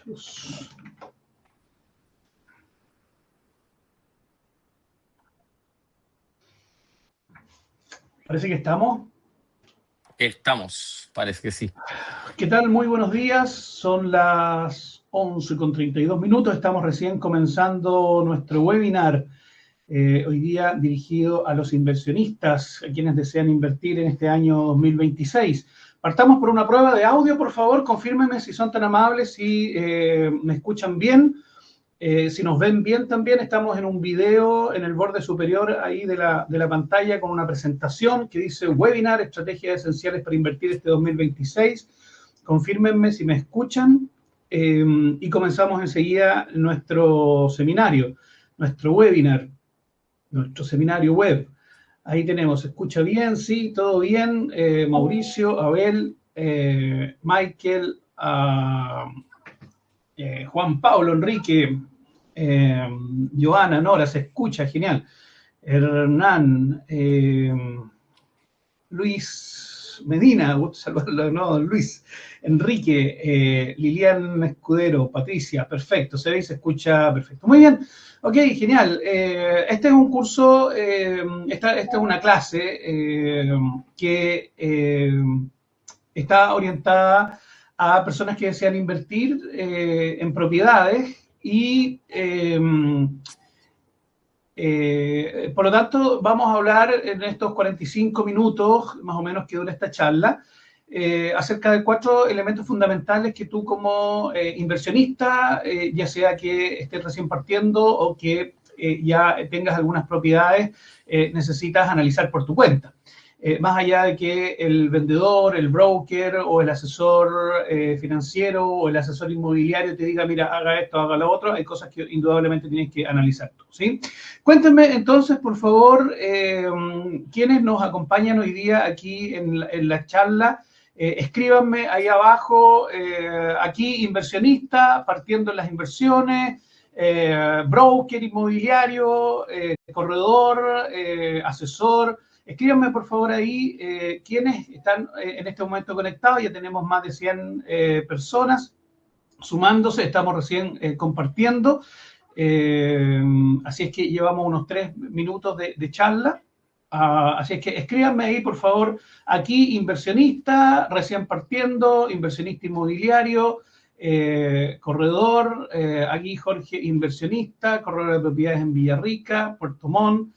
luz. Parece que estamos. Estamos, parece que sí. ¿Qué tal? Muy buenos días. Son las 11:32. Estamos recién comenzando nuestro webinar. Hoy día dirigido a los inversionistas, a quienes desean invertir en este año 2026. Partamos por una prueba de audio, por favor. Confírmenme si son tan amables, si me escuchan bien. Si nos ven bien también, estamos en un video en el borde superior ahí de la pantalla con una presentación que dice Webinar, Estrategias Esenciales para Invertir este 2026. Confírmenme si me escuchan y comenzamos enseguida nuestro seminario, nuestro webinar, nuestro seminario web. Ahí tenemos, ¿se escucha bien? Sí, todo bien. Mauricio, Abel, Michael, Juan Pablo, Enrique, Joana, Nora, se escucha, genial. Hernán, Luis Medina, no, Luis, Enrique, Lilian Escudero, Patricia, perfecto, se ve y se escucha perfecto. Muy bien, ok, genial. Este es un curso, esta es una clase que está orientada a personas que desean invertir en propiedades y por lo tanto vamos a hablar en estos 45 minutos más o menos que dura esta charla acerca de 4 elementos fundamentales que tú como inversionista, ya sea que estés recién partiendo o que ya tengas algunas propiedades, necesitas analizar por tu cuenta. Más allá de que el vendedor, el broker o el asesor financiero o el asesor inmobiliario te diga, mira, haga esto, haga lo otro, hay cosas que indudablemente tienes que analizar tú, ¿sí? Cuéntenme entonces, por favor, quiénes nos acompañan hoy día aquí en la charla. Escríbanme ahí abajo, aquí inversionista, partiendo en las inversiones, broker inmobiliario, corredor, asesor. Escríbanme por favor ahí quiénes están en este momento conectados. Ya tenemos más de 100 personas sumándose, estamos recién compartiendo. Así es que llevamos unos 3 minutos de charla. Así es que escríbanme ahí por favor, aquí inversionista, recién partiendo, inversionista inmobiliario, corredor, aquí Jorge inversionista, corredor de propiedades en Villarrica, Puerto Montt,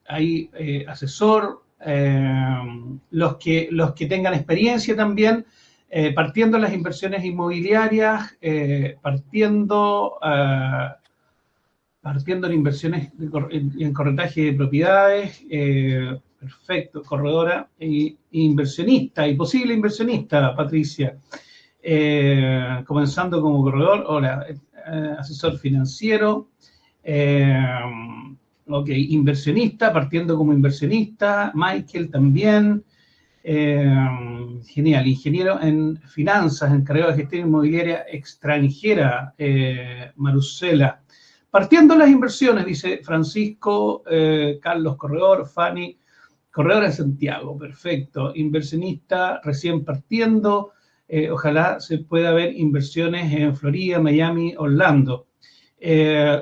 ahí asesor, los que tengan experiencia también, partiendo en las inversiones inmobiliarias, partiendo en inversiones en corretaje de propiedades, perfecto, corredora e inversionista y posible inversionista, Patricia. Comenzando como corredor, hola, asesor financiero, ok, inversionista, partiendo como inversionista, Michael también, genial, ingeniero en finanzas, encargado de gestión inmobiliaria extranjera, Marusela. Partiendo las inversiones, dice Francisco, Carlos Corredor, Fanny, corredor en Santiago, perfecto, inversionista recién partiendo, ojalá se pueda ver inversiones en Florida, Miami, Orlando.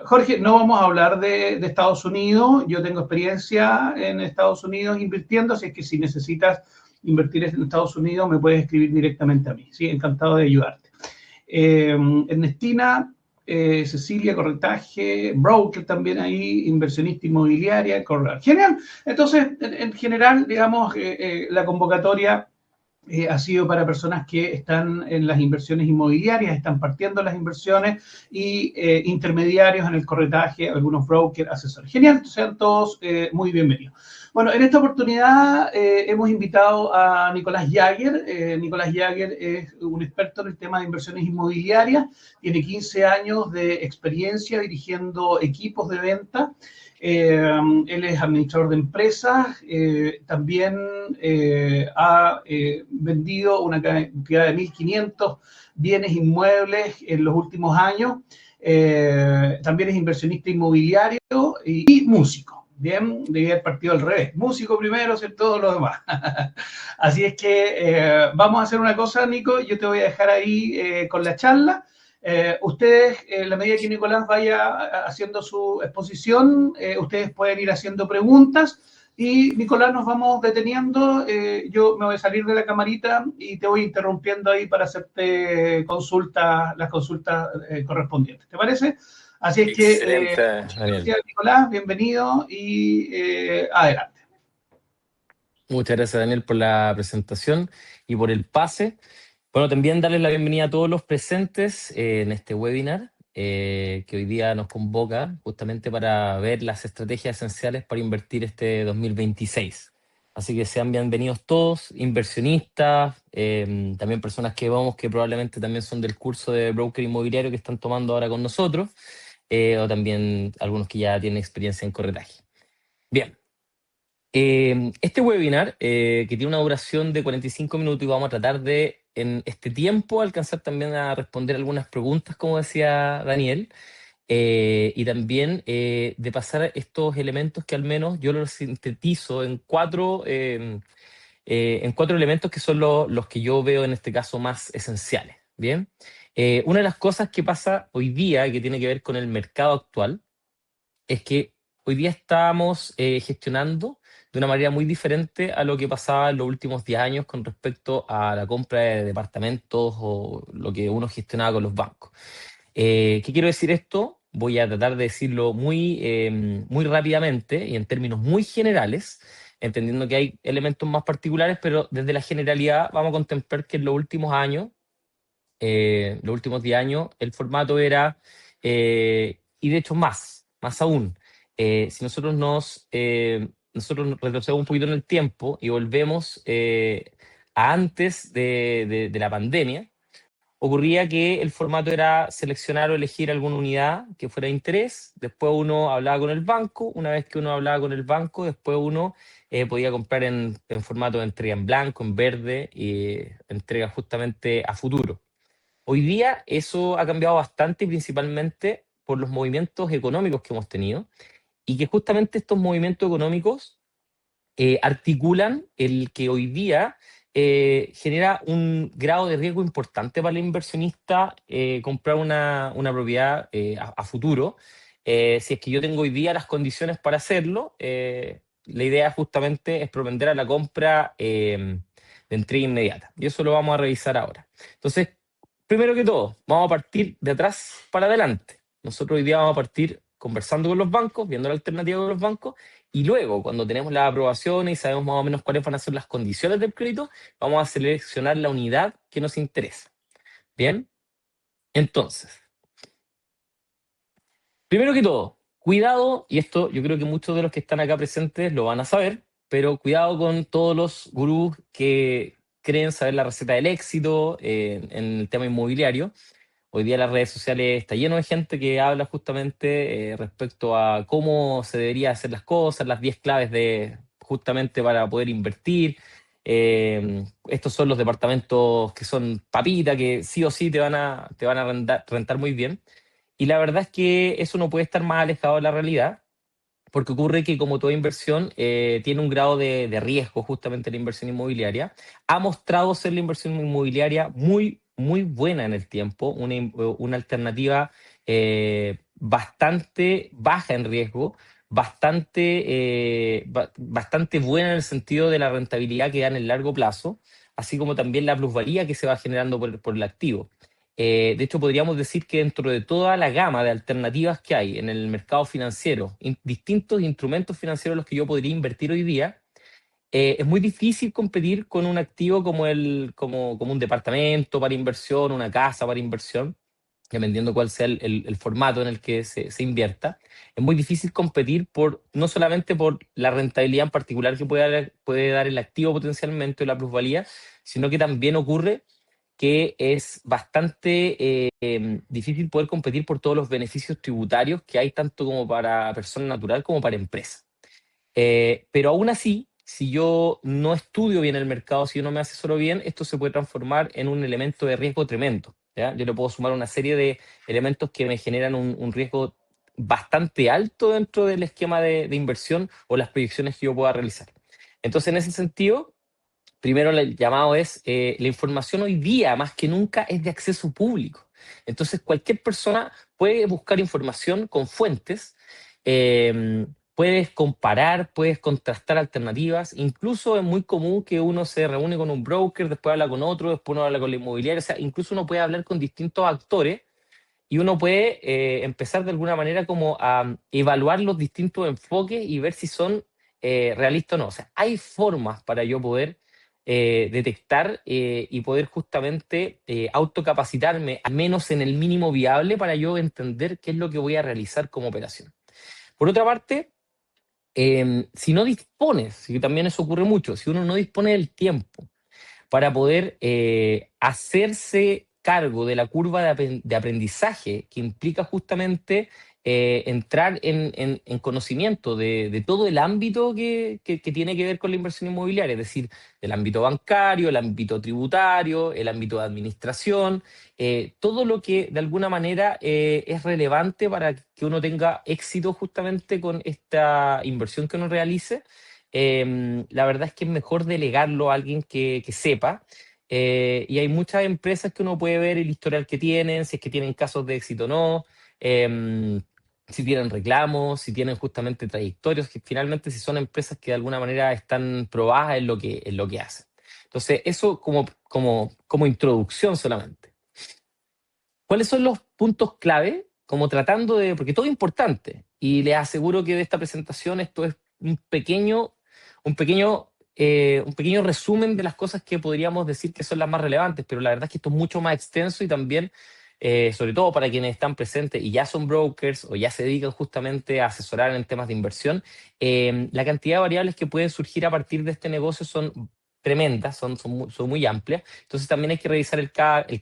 Jorge, no vamos a hablar de Estados Unidos, yo tengo experiencia en Estados Unidos invirtiendo, así es que si necesitas invertir en Estados Unidos me puedes escribir directamente a mí, ¿sí? Encantado de ayudarte. Ernestina, Cecilia, corretaje, broker también ahí, inversionista inmobiliaria, corredor. Genial, entonces en general, digamos, la convocatoria ha sido para personas que están en las inversiones inmobiliarias, están partiendo las inversiones y intermediarios en el corretaje, algunos brokers, asesores. Genial, sean todos muy bienvenidos. Bueno, en esta oportunidad hemos invitado a Nicolás Jagger. Nicolás Jagger es un experto en el tema de inversiones inmobiliarias, tiene 15 años de experiencia dirigiendo equipos de venta. Él es administrador de empresas, también ha vendido una cantidad de 1.500 bienes inmuebles en los últimos años, también es inversionista inmobiliario y músico. Bien, debía haber partido al revés. Músico primero, hacer todo lo demás. Así es que vamos a hacer una cosa, Nico. Yo te voy a dejar ahí con la charla. Ustedes, en la medida que Nicolás vaya haciendo su exposición, ustedes pueden ir haciendo preguntas y Nicolás nos vamos deteniendo. Yo me voy a salir de la camarita y te voy interrumpiendo ahí para hacerte las consultas correspondientes. ¿Te parece? Así es que, Excelente, muchas Daniel. gracias, Nicolás, bienvenido y adelante. Muchas gracias, Daniel, por la presentación y por el pase. Bueno, también darles la bienvenida a todos los presentes en este webinar que hoy día nos convoca justamente para ver las estrategias esenciales para invertir este 2026. Así que sean bienvenidos todos, inversionistas, también personas que vamos que probablemente también son del curso de broker inmobiliario que están tomando ahora con nosotros, o también algunos que ya tienen experiencia en corretaje. Bien. Este webinar, que tiene una duración de 45 minutos y vamos a tratar de, en este tiempo, alcanzar también a responder algunas preguntas, como decía Daniel, y también de pasar estos elementos que al menos yo los sintetizo en cuatro elementos que son los que yo veo en este caso más esenciales. Bien. Una de las cosas que pasa hoy día, que tiene que ver con el mercado actual, es que hoy día estamos gestionando de una manera muy diferente a lo que pasaba en los últimos 10 años con respecto a la compra de departamentos o lo que uno gestionaba con los bancos. ¿Qué quiero decir esto? Voy a tratar de decirlo muy rápidamente y en términos muy generales, entendiendo que hay elementos más particulares, pero desde la generalidad vamos a contemplar que en los últimos 10 años, el formato era, y de hecho más aún, si nosotros nos retrocedemos un poquito en el tiempo y volvemos a antes de la pandemia, ocurría que el formato era seleccionar o elegir alguna unidad que fuera de interés, después uno hablaba con el banco, una vez que uno hablaba con el banco, después uno podía comprar en formato de entrega en blanco, en verde, y entrega justamente a futuro. Hoy día eso ha cambiado bastante, principalmente por los movimientos económicos que hemos tenido y que justamente estos movimientos económicos articulan el que hoy día genera un grado de riesgo importante para el inversionista comprar una propiedad a futuro. Si es que yo tengo hoy día las condiciones para hacerlo, la idea justamente es propender a la compra de entrega inmediata. Y eso lo vamos a revisar ahora. Entonces, primero que todo, vamos a partir de atrás para adelante. Nosotros hoy día vamos a partir conversando con los bancos, viendo la alternativa con los bancos, y luego, cuando tenemos las aprobaciones y sabemos más o menos cuáles van a ser las condiciones del crédito, vamos a seleccionar la unidad que nos interesa. Bien, entonces, primero que todo, cuidado, y esto yo creo que muchos de los que están acá presentes lo van a saber, pero cuidado con todos los gurús que creen saber la receta del éxito en el tema inmobiliario. Hoy día las redes sociales está lleno de gente que habla justamente respecto a cómo se debería hacer las cosas, las 10 claves de justamente para poder invertir. Estos son los departamentos que son papita, que sí o sí te van a rentar muy bien. Y la verdad es que eso no puede estar más alejado de la realidad, porque ocurre que como toda inversión tiene un grado de riesgo, justamente la inversión inmobiliaria. Ha mostrado ser la inversión inmobiliaria muy buena en el tiempo, una alternativa bastante baja en riesgo, bastante buena en el sentido de la rentabilidad que da en el largo plazo, así como también la plusvalía que se va generando por el activo. De hecho, podríamos decir que dentro de toda la gama de alternativas que hay en el mercado financiero, distintos instrumentos financieros en los que yo podría invertir hoy día, es muy difícil competir con un activo como un departamento para inversión, una casa para inversión, dependiendo cuál sea el formato en el que se invierta. Es muy difícil competir no solamente por la rentabilidad en particular que puede dar el activo potencialmente o la plusvalía, sino que también ocurre que es bastante difícil poder competir por todos los beneficios tributarios que hay tanto como para persona natural como para empresa. Pero aún así, si yo no estudio bien el mercado, si yo no me asesoro bien, esto se puede transformar en un elemento de riesgo tremendo. ¿Ya? Yo le puedo sumar una serie de elementos que me generan un riesgo bastante alto dentro del esquema de inversión o las proyecciones que yo pueda realizar. Entonces, en ese sentido, primero el llamado es, la información hoy día más que nunca es de acceso público. Entonces cualquier persona puede buscar información con fuentes, puedes comparar, puedes contrastar alternativas, incluso es muy común que uno se reúne con un broker, después habla con otro, después uno habla con la inmobiliaria, o sea, incluso uno puede hablar con distintos actores y uno puede empezar de alguna manera como a evaluar los distintos enfoques y ver si son realistas o no. O sea, hay formas para yo poder detectar y poder justamente autocapacitarme, al menos en el mínimo viable, para yo entender qué es lo que voy a realizar como operación. Por otra parte, si no dispones, y también eso ocurre mucho, si uno no dispone del tiempo para poder hacerse cargo de la curva de aprendizaje que implica justamente entrar en conocimiento de todo el ámbito que tiene que ver con la inversión inmobiliaria, es decir, el ámbito bancario, el ámbito tributario, el ámbito de administración, todo lo que de alguna manera es relevante para que uno tenga éxito justamente con esta inversión que uno realice. La verdad es que es mejor delegarlo a alguien que sepa. Y hay muchas empresas que uno puede ver el historial que tienen, si es que tienen casos de éxito o no, si tienen reclamos, si tienen justamente trayectorias, que finalmente si son empresas que de alguna manera están probadas en lo que hacen. Entonces, eso como introducción solamente. ¿Cuáles son los puntos clave? Como tratando de, porque todo es importante, y les aseguro que de esta presentación esto es un pequeño, un pequeño resumen de las cosas que podríamos decir que son las más relevantes, pero la verdad es que esto es mucho más extenso y también, sobre todo para quienes están presentes y ya son brokers o ya se dedican justamente a asesorar en temas de inversión, la cantidad de variables que pueden surgir a partir de este negocio son tremendas, son muy amplias. Entonces también hay que revisar el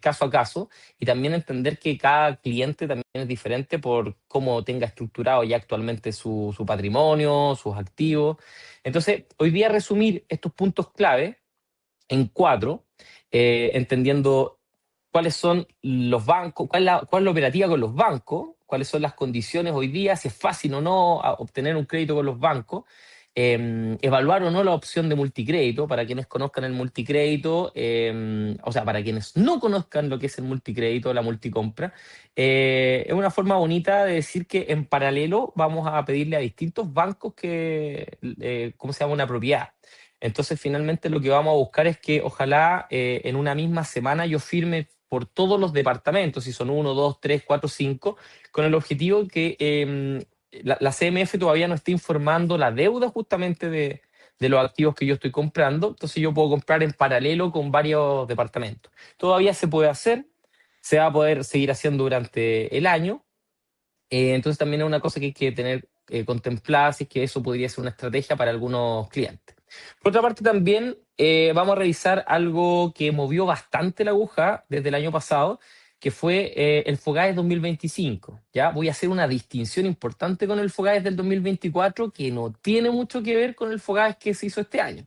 caso a caso y también entender que cada cliente también es diferente por cómo tenga estructurado ya actualmente su patrimonio, sus activos. Entonces, hoy día resumir estos puntos clave en cuatro, entendiendo cuáles son los bancos, cuál es la operativa con los bancos, cuáles son las condiciones hoy día, si es fácil o no obtener un crédito con los bancos, evaluar o no la opción de multicrédito, para quienes conozcan el multicrédito, o sea, para quienes no conozcan lo que es el multicrédito, la multicompra, es una forma bonita de decir que en paralelo vamos a pedirle a distintos bancos que, ¿cómo se llama?, una propiedad. Entonces, finalmente lo que vamos a buscar es que ojalá en una misma semana yo firme por todos los departamentos, si son uno, dos, tres, cuatro, cinco, con el objetivo que la CMF todavía no esté informando la deuda justamente de los activos que yo estoy comprando. Entonces yo puedo comprar en paralelo con varios departamentos. Todavía se puede hacer, se va a poder seguir haciendo durante el año. Entonces también es una cosa que hay que tener contemplada, si es que eso podría ser una estrategia para algunos clientes. Por otra parte, también vamos a revisar algo que movió bastante la aguja desde el año pasado, que fue el FOGAES 2025. ¿Ya? Voy a hacer una distinción importante con el FOGAES del 2024 que no tiene mucho que ver con el FOGAES que se hizo este año.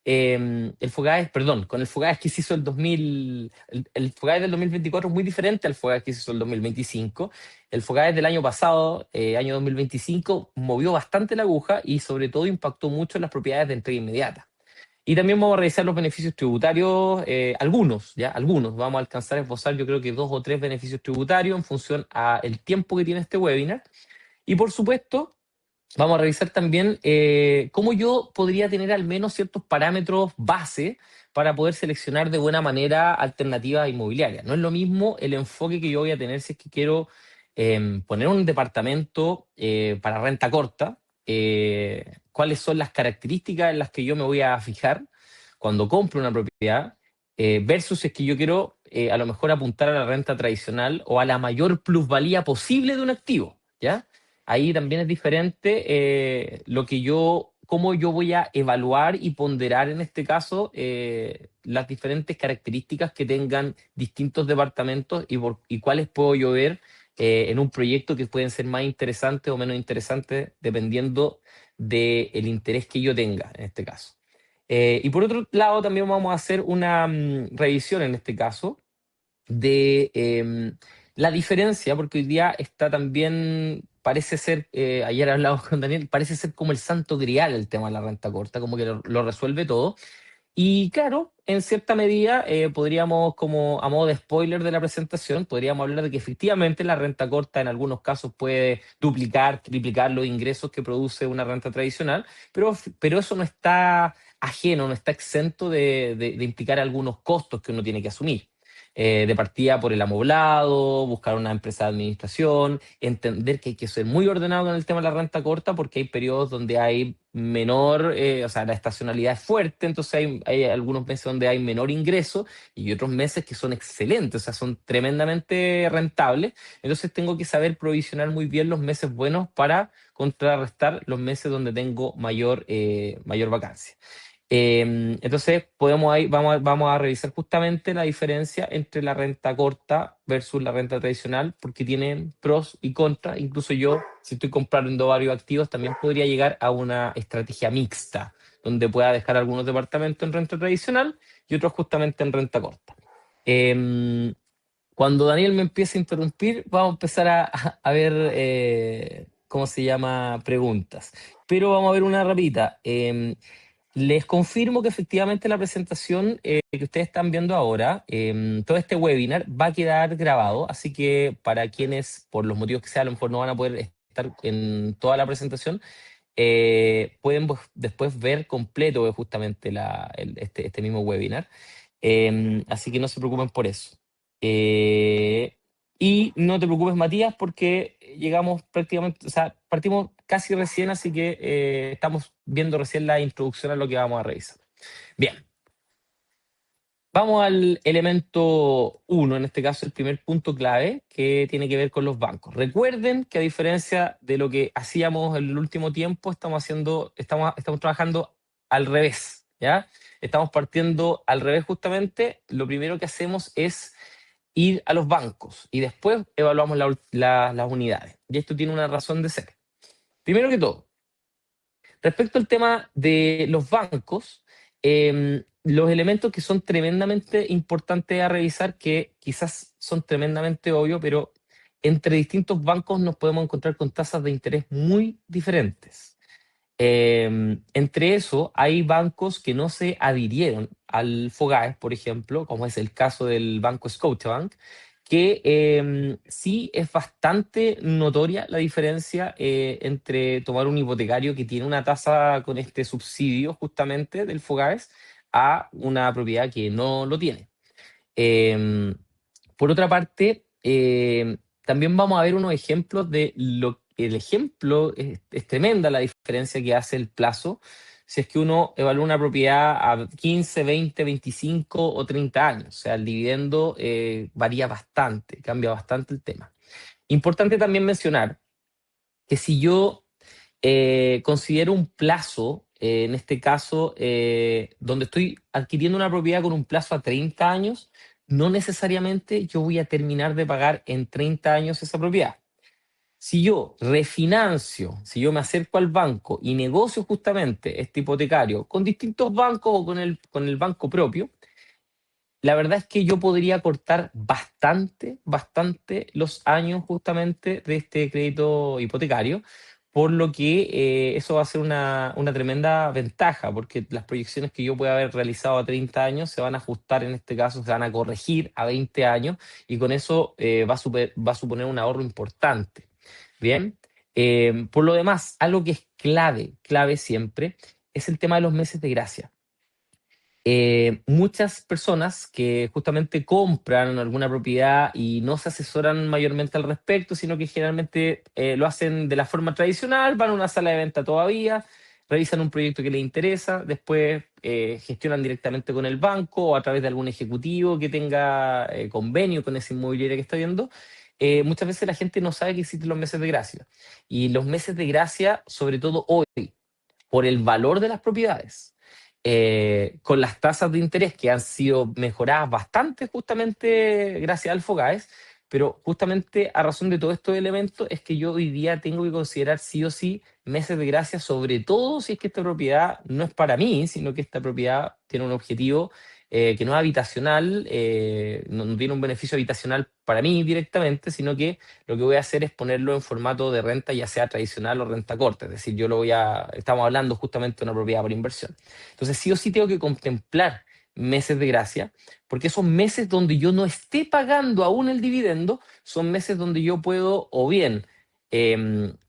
El FOGAES, perdón, con el FOGAES que se hizo el FOGAES del 2024 es muy diferente al FOGAES que se hizo el 2025. El FOGAES del año pasado, año 2025, movió bastante la aguja y sobre todo impactó mucho en las propiedades de entrega inmediata. Y también vamos a revisar los beneficios tributarios, algunos, ¿ya? Algunos. Vamos a alcanzar a esbozar yo creo que 2 o 3 beneficios tributarios en función al tiempo que tiene este webinar. Y por supuesto, vamos a revisar también cómo yo podría tener al menos ciertos parámetros base para poder seleccionar de buena manera alternativas inmobiliarias. No es lo mismo el enfoque que yo voy a tener si es que quiero poner un departamento para renta corta, cuáles son las características en las que yo me voy a fijar cuando compro una propiedad, versus si es que yo quiero a lo mejor apuntar a la renta tradicional o a la mayor plusvalía posible de un activo, ¿ya? Ahí también es diferente cómo yo voy a evaluar y ponderar en este caso las diferentes características que tengan distintos departamentos y cuáles puedo yo ver en un proyecto que pueden ser más interesantes o menos interesantes dependiendo del interés que yo tenga en este caso. Y por otro lado también vamos a hacer una revisión en este caso de la diferencia, porque hoy día está también parece ser, ayer hablamos con Daniel, parece ser como el santo grial el tema de la renta corta, como que lo resuelve todo. Y claro, en cierta medida podríamos, como a modo de spoiler de la presentación, podríamos hablar de que efectivamente la renta corta en algunos casos puede duplicar, triplicar los ingresos que produce una renta tradicional, pero eso no está ajeno, no está exento de implicar algunos costos que uno tiene que asumir. De partida por el amoblado, buscar una empresa de administración, entender que hay que ser muy ordenado en el tema de la renta corta porque hay periodos donde hay menor, o sea, la estacionalidad es fuerte, entonces hay algunos meses donde hay menor ingreso y otros meses que son excelentes, o sea, son tremendamente rentables. Entonces tengo que saber provisionar muy bien los meses buenos para contrarrestar los meses donde tengo mayor vacancia. Entonces vamos a revisar justamente la diferencia entre la renta corta versus la renta tradicional, porque tienen pros y contras. Incluso yo, si estoy comprando varios activos, también podría llegar a una estrategia mixta, donde pueda dejar algunos departamentos en renta tradicional y otros justamente en renta corta. Em, Cuando Daniel me empiece a interrumpir, vamos a empezar a ver, ¿cómo se llama? Preguntas. Pero vamos a ver una rapidita. Les confirmo que efectivamente la presentación que ustedes están viendo ahora, todo este webinar va a quedar grabado, así que para quienes, por los motivos que sea, a lo mejor no van a poder estar en toda la presentación, pueden pues, después ver completo justamente este mismo webinar. Así que no se preocupen por eso. Eh, y no te preocupes, Matías, porque llegamos prácticamente, o sea, partimos casi recién, así que estamos viendo recién la introducción a lo que vamos a revisar. Bien, vamos al elemento uno, en este caso el primer punto clave, que tiene que ver con los bancos. Recuerden que a diferencia de lo que hacíamos en el último tiempo, estamos trabajando al revés, ¿ya? Estamos partiendo al revés justamente. Lo primero que hacemos es ir a los bancos y después evaluamos las unidades. Y esto tiene una razón de ser. Primero que todo, respecto al tema de los bancos, los elementos que son tremendamente importantes a revisar, que quizás son tremendamente obvios, pero entre distintos bancos nos podemos encontrar con tasas de interés muy diferentes. Entre eso, hay bancos que no se adhirieron al FOGAES, por ejemplo, como es el caso del Banco Scotiabank, que sí es bastante notoria la diferencia entre tomar un hipotecario que tiene una tasa con este subsidio justamente del FOGAES a una propiedad que no lo tiene. Eh, por otra parte, también vamos a ver unos ejemplos de lo que el ejemplo es tremenda la diferencia que hace el plazo si es que uno evalúa una propiedad a 15, 20, 25 o 30 años. O sea, el dividendo varía bastante, cambia bastante el tema. Importante también mencionar que si yo considero un plazo, en este caso, donde estoy adquiriendo una propiedad con un plazo a 30 años, no necesariamente yo voy a terminar de pagar en 30 años esa propiedad. Si yo refinancio, si yo me acerco al banco y negocio justamente este hipotecario con distintos bancos o con el banco propio, la verdad es que yo podría cortar bastante los años justamente de este crédito hipotecario, por lo que eso va a ser una tremenda ventaja, porque las proyecciones que yo pueda haber realizado a 30 años se van a ajustar, en este caso, se van a corregir a 20 años, y con eso va a suponer un ahorro importante. Bien. Por lo demás, algo que es clave siempre, es el tema de los meses de gracia. Muchas personas que justamente compran alguna propiedad y no se asesoran mayormente al respecto, sino que generalmente lo hacen de la forma tradicional, van a una sala de venta todavía, revisan un proyecto que les interesa, después gestionan directamente con el banco o a través de algún ejecutivo que tenga convenio con esa inmobiliaria que está viendo. Muchas veces la gente no sabe que existen los meses de gracia. Y los meses de gracia, sobre todo hoy, por el valor de las propiedades, con las tasas de interés que han sido mejoradas bastante justamente gracias al FOGAES, pero justamente a razón de todos estos elementos es que yo hoy día tengo que considerar sí o sí meses de gracia, sobre todo si es que esta propiedad no es para mí, sino que esta propiedad tiene un objetivo que no es habitacional, no tiene un beneficio habitacional para mí directamente, sino que lo que voy a hacer es ponerlo en formato de renta, ya sea tradicional o renta corta. Es decir, estamos hablando justamente de una propiedad por inversión. Entonces, sí o sí tengo que contemplar meses de gracia, porque esos meses donde yo no esté pagando aún el dividendo, son meses donde yo puedo o bien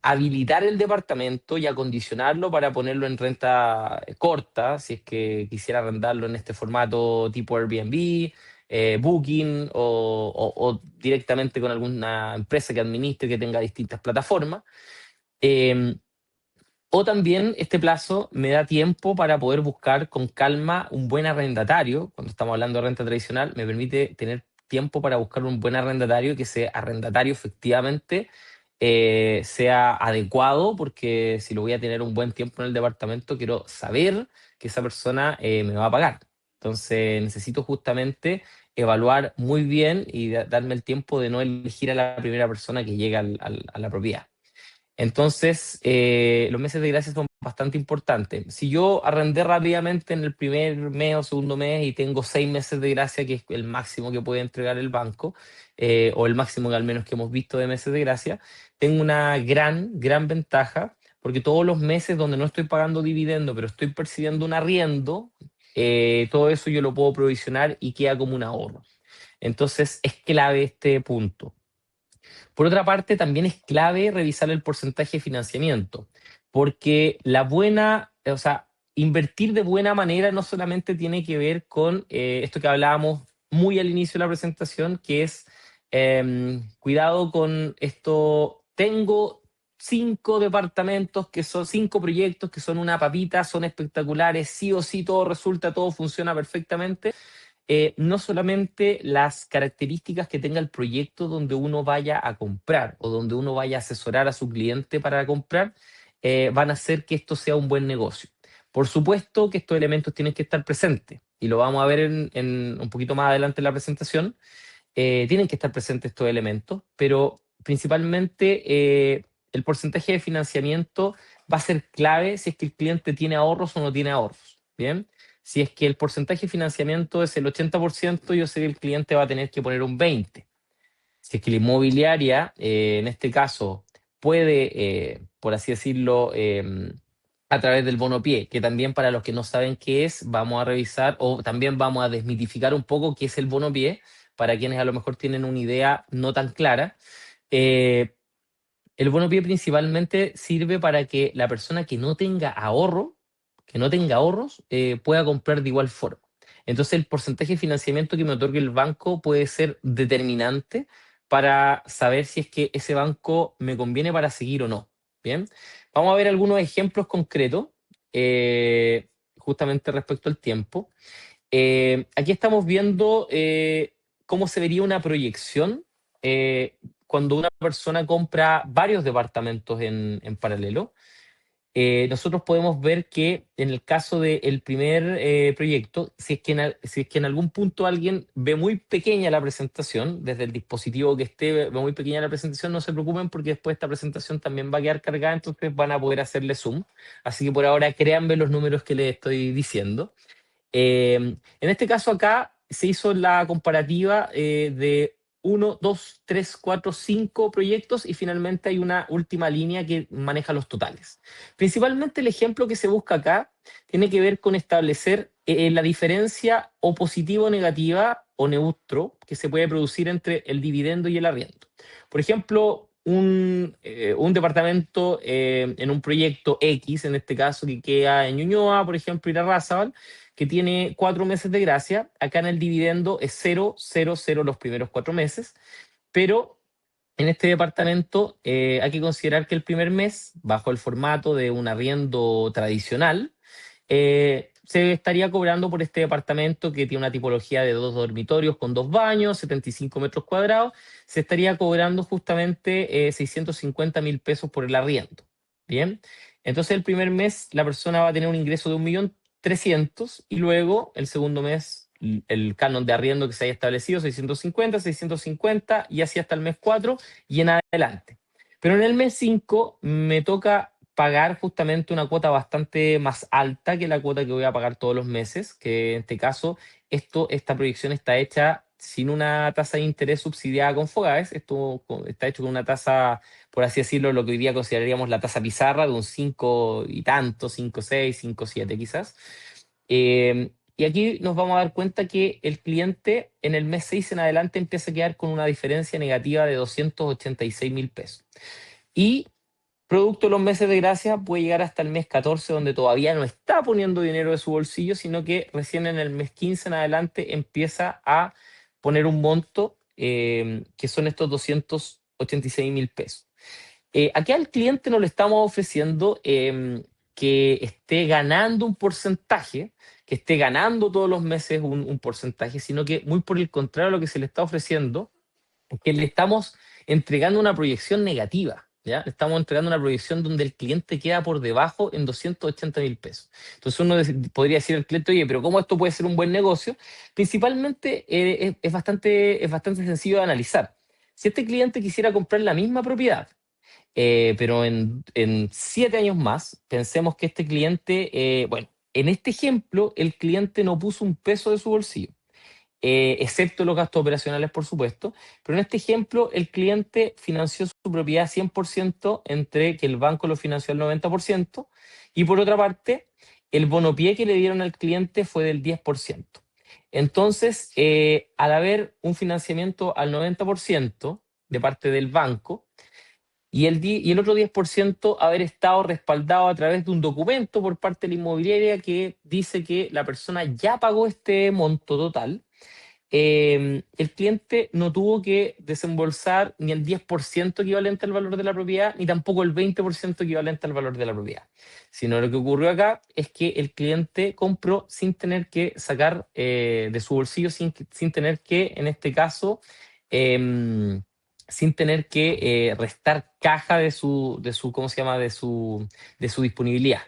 habilitar el departamento y acondicionarlo para ponerlo en renta corta, si es que quisiera arrendarlo en este formato tipo Airbnb, Booking o directamente con alguna empresa que administre, que tenga distintas plataformas. Eh, o también este plazo me da tiempo para poder buscar con calma un buen arrendatario. Cuando estamos hablando de renta tradicional, me permite tener tiempo para buscar un buen arrendatario, que ese arrendatario efectivamente sea adecuado, porque si lo voy a tener un buen tiempo en el departamento, quiero saber que esa persona me va a pagar. Entonces necesito justamente evaluar muy bien y darme el tiempo de no elegir a la primera persona que llega a la propiedad. Entonces, los meses de gracia son bastante importantes. Si yo arrendé rápidamente en el primer mes o segundo mes y tengo 6 meses de gracia, que es el máximo que puede entregar el banco, o el máximo que al menos que hemos visto de meses de gracia, tengo una gran ventaja, porque todos los meses donde no estoy pagando dividendo, pero estoy percibiendo un arriendo, todo eso yo lo puedo provisionar y queda como un ahorro. Entonces, es clave este punto. Por otra parte, también es clave revisar el porcentaje de financiamiento, porque o sea, invertir de buena manera no solamente tiene que ver con esto que hablábamos muy al inicio de la presentación, que es cuidado con esto. Tengo 5 departamentos que son 5 proyectos que son una papita, son espectaculares, sí o sí todo resulta, todo funciona perfectamente. No solamente las características que tenga el proyecto donde uno vaya a comprar o donde uno vaya a asesorar a su cliente para comprar, van a hacer que esto sea un buen negocio. Por supuesto que estos elementos tienen que estar presentes y lo vamos a ver en un poquito más adelante en la presentación. Tienen que estar presentes estos elementos, pero principalmente el porcentaje de financiamiento va a ser clave si es que el cliente tiene ahorros o no tiene ahorros. Bien, si es que el porcentaje de financiamiento es el 80%, yo sé que el cliente va a tener que poner un 20%. Si es que la inmobiliaria, en este caso, puede, por así decirlo, a través del bono pie, que también para los que no saben qué es, vamos a revisar o también vamos a desmitificar un poco qué es el bono pie, para quienes a lo mejor tienen una idea no tan clara. Eh, el bono pie principalmente sirve para que la persona que no tenga ahorros, pueda comprar de igual forma. Entonces, el porcentaje de financiamiento que me otorgue el banco puede ser determinante para saber si es que ese banco me conviene para seguir o no. Bien, vamos a ver algunos ejemplos concretos, justamente respecto al tiempo. Aquí estamos viendo cómo se vería una proyección cuando una persona compra varios departamentos en paralelo. Nosotros podemos ver que en el caso del primer proyecto, si es que en algún punto alguien ve muy pequeña la presentación, desde el dispositivo que esté, ve muy pequeña la presentación, no se preocupen porque después esta presentación también va a quedar cargada, entonces van a poder hacerle zoom. Así que por ahora créanme los números que les estoy diciendo. En este caso acá se hizo la comparativa de 1, 2, 3, 4, 5 proyectos y finalmente hay una última línea que maneja los totales. Principalmente el ejemplo que se busca acá tiene que ver con establecer la diferencia o positiva o negativa o neutro que se puede producir entre el dividendo y el arriendo. Por ejemplo, un departamento en un proyecto X, en este caso que queda en Ñuñoa, por ejemplo, Irarrázaval, que tiene 4 meses de gracia. Acá en el dividendo es 0, 0, 0 los primeros 4 meses, pero en este departamento hay que considerar que el primer mes, bajo el formato de un arriendo tradicional, se estaría cobrando por este departamento que tiene una tipología de 2 dormitorios con 2 baños, 75 metros cuadrados, se estaría cobrando justamente 650.000 pesos por el arriendo. Bien, entonces el primer mes la persona va a tener un ingreso de 1.300.000 y luego el segundo mes el canon de arriendo que se haya establecido, 650, 650 y así hasta el mes 4 y en adelante. Pero en el mes 5 me toca pagar justamente una cuota bastante más alta que la cuota que voy a pagar todos los meses, que en este caso esta proyección está hecha sin una tasa de interés subsidiada con FOGAES, está hecho con una tasa, por así decirlo, lo que hoy día consideraríamos la tasa pizarra de un 5 y tanto, 5,6, 5,7 quizás. Y aquí nos vamos a dar cuenta que el cliente en el mes 6 en adelante empieza a quedar con una diferencia negativa de 286.000 pesos. Y producto de los meses de gracia puede llegar hasta el mes 14, donde todavía no está poniendo dinero de su bolsillo, sino que recién en el mes 15 en adelante empieza a poner un monto que son estos 286.000 pesos. Aquí al cliente no le estamos ofreciendo que esté ganando un porcentaje, que esté ganando todos los meses un porcentaje, sino que muy por el contrario lo que se le está ofreciendo es que le estamos entregando una proyección negativa. ¿Ya? Le estamos entregando una proyección donde el cliente queda por debajo en 280.000 pesos. Entonces uno podría decir al cliente, oye, pero ¿cómo esto puede ser un buen negocio? Principalmente es bastante sencillo de analizar. Si este cliente quisiera comprar la misma propiedad, pero en 7 años más, pensemos que este cliente, bueno, en este ejemplo, el cliente no puso un peso de su bolsillo, excepto los gastos operacionales, por supuesto, pero en este ejemplo, el cliente financió su propiedad 100% entre que el banco lo financió al 90% y por otra parte, el bonopié que le dieron al cliente fue del 10%. Entonces, al haber un financiamiento al 90% de parte del banco, y el otro 10% haber estado respaldado a través de un documento por parte de la inmobiliaria que dice que la persona ya pagó este monto total. El cliente no tuvo que desembolsar ni el 10% equivalente al valor de la propiedad, ni tampoco el 20% equivalente al valor de la propiedad. Sino lo que ocurrió acá es que el cliente compró sin tener que sacar de su bolsillo, sin tener que, en este caso, em, sin tener que restar caja de su, ¿cómo se llama? De su disponibilidad.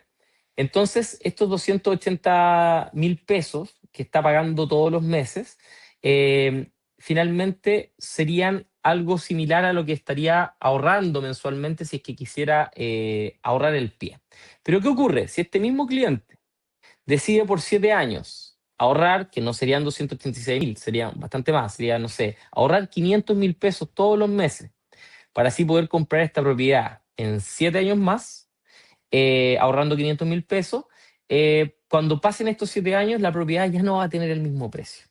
Entonces, estos 280.000 pesos que está pagando todos los meses, finalmente serían algo similar a lo que estaría ahorrando mensualmente si es que quisiera ahorrar el pie. Pero ¿qué ocurre? Si este mismo cliente decide por 7 años ahorrar, que no serían 286.000, serían bastante más, sería, no sé, ahorrar 500.000 pesos todos los meses para así poder comprar esta propiedad en 7 años más, ahorrando 500.000 pesos, cuando pasen estos 7 años la propiedad ya no va a tener el mismo precio.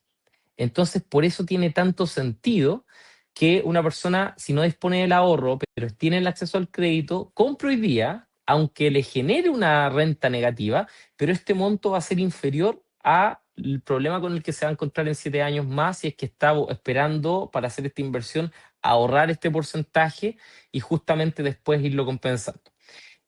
Entonces, por eso tiene tanto sentido que una persona, si no dispone del ahorro, pero tiene el acceso al crédito, compre hoy día, aunque le genere una renta negativa, pero este monto va a ser inferior al problema con el que se va a encontrar en 7 años más si es que está esperando para hacer esta inversión, ahorrar este porcentaje y justamente después irlo compensando.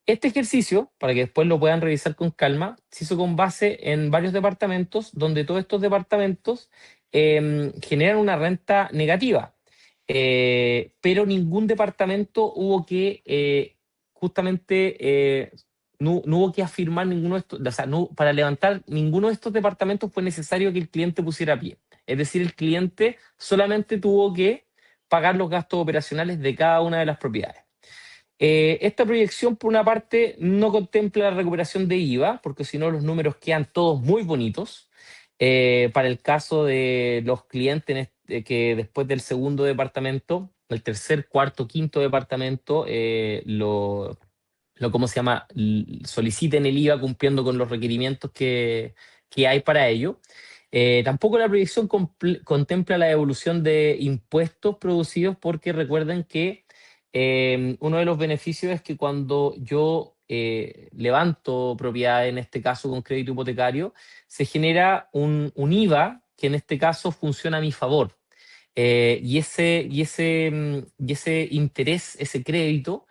Este ejercicio, para que después lo puedan revisar con calma, se hizo con base en varios departamentos, donde todos estos departamentos generan una renta negativa. Pero ningún departamento hubo que, justamente, no hubo que afirmar ninguno de estos, o sea, para levantar ninguno de estos departamentos fue necesario que el cliente pusiera pie. Es decir, el cliente solamente tuvo que pagar los gastos operacionales de cada una de las propiedades. Esta proyección, por una parte, no contempla la recuperación de IVA, porque si no los números quedan todos muy bonitos. Para el caso de los clientes que después del segundo departamento, el tercer, cuarto, quinto departamento, ¿cómo se llama? Soliciten el IVA cumpliendo con los requerimientos que hay para ello. Tampoco la proyección contempla la evolución de impuestos producidos, porque recuerden que uno de los beneficios es que cuando yo levanto propiedad, en este caso con crédito hipotecario, se genera un IVA que en este caso funciona a mi favor. Y ese interés, ese crédito,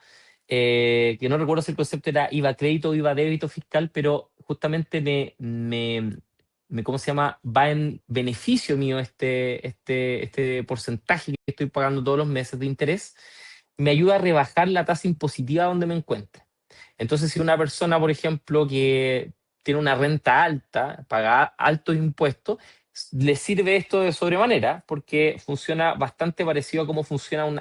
que no recuerdo si el concepto era IVA crédito o IVA débito fiscal, pero justamente ¿cómo se llama? Va en beneficio mío este porcentaje que estoy pagando todos los meses de interés, me ayuda a rebajar la tasa impositiva donde me encuentre. Entonces, si una persona, por ejemplo, que tiene una renta alta, paga altos impuestos, le sirve esto de sobremanera porque funciona bastante parecido a cómo funciona un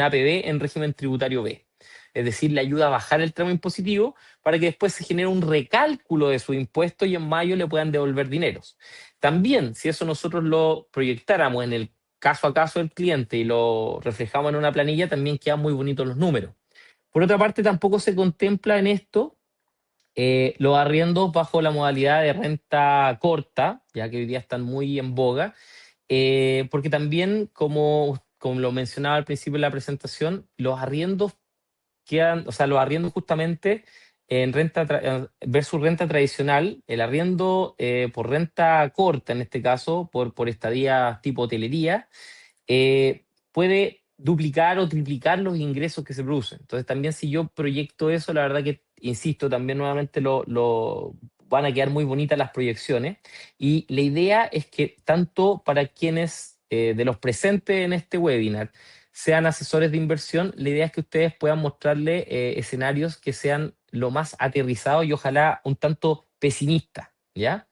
APB en régimen tributario B. es decir, le ayuda a bajar el tramo impositivo para que después se genere un recálculo de su impuesto y en mayo le puedan devolver dineros. También, si eso nosotros lo proyectáramos en el caso a caso del cliente y lo reflejamos en una planilla, también quedan muy bonitos los números. Por otra parte, tampoco se contempla en esto los arriendos bajo la modalidad de renta corta, ya que hoy día están muy en boga, porque también, como lo mencionaba al principio de la presentación, los arriendos quedan, o sea, los arriendos justamente en versus renta tradicional, el arriendo por renta corta, en este caso, por estadía tipo hotelería, puede duplicar o triplicar los ingresos que se producen. Entonces, también si yo proyecto eso, la verdad que, insisto, también nuevamente van a quedar muy bonitas las proyecciones. Y la idea es que tanto para quienes de los presentes en este webinar sean asesores de inversión, la idea es que ustedes puedan mostrarle escenarios que sean lo más aterrizados y ojalá un tanto pesimistas, ¿ya?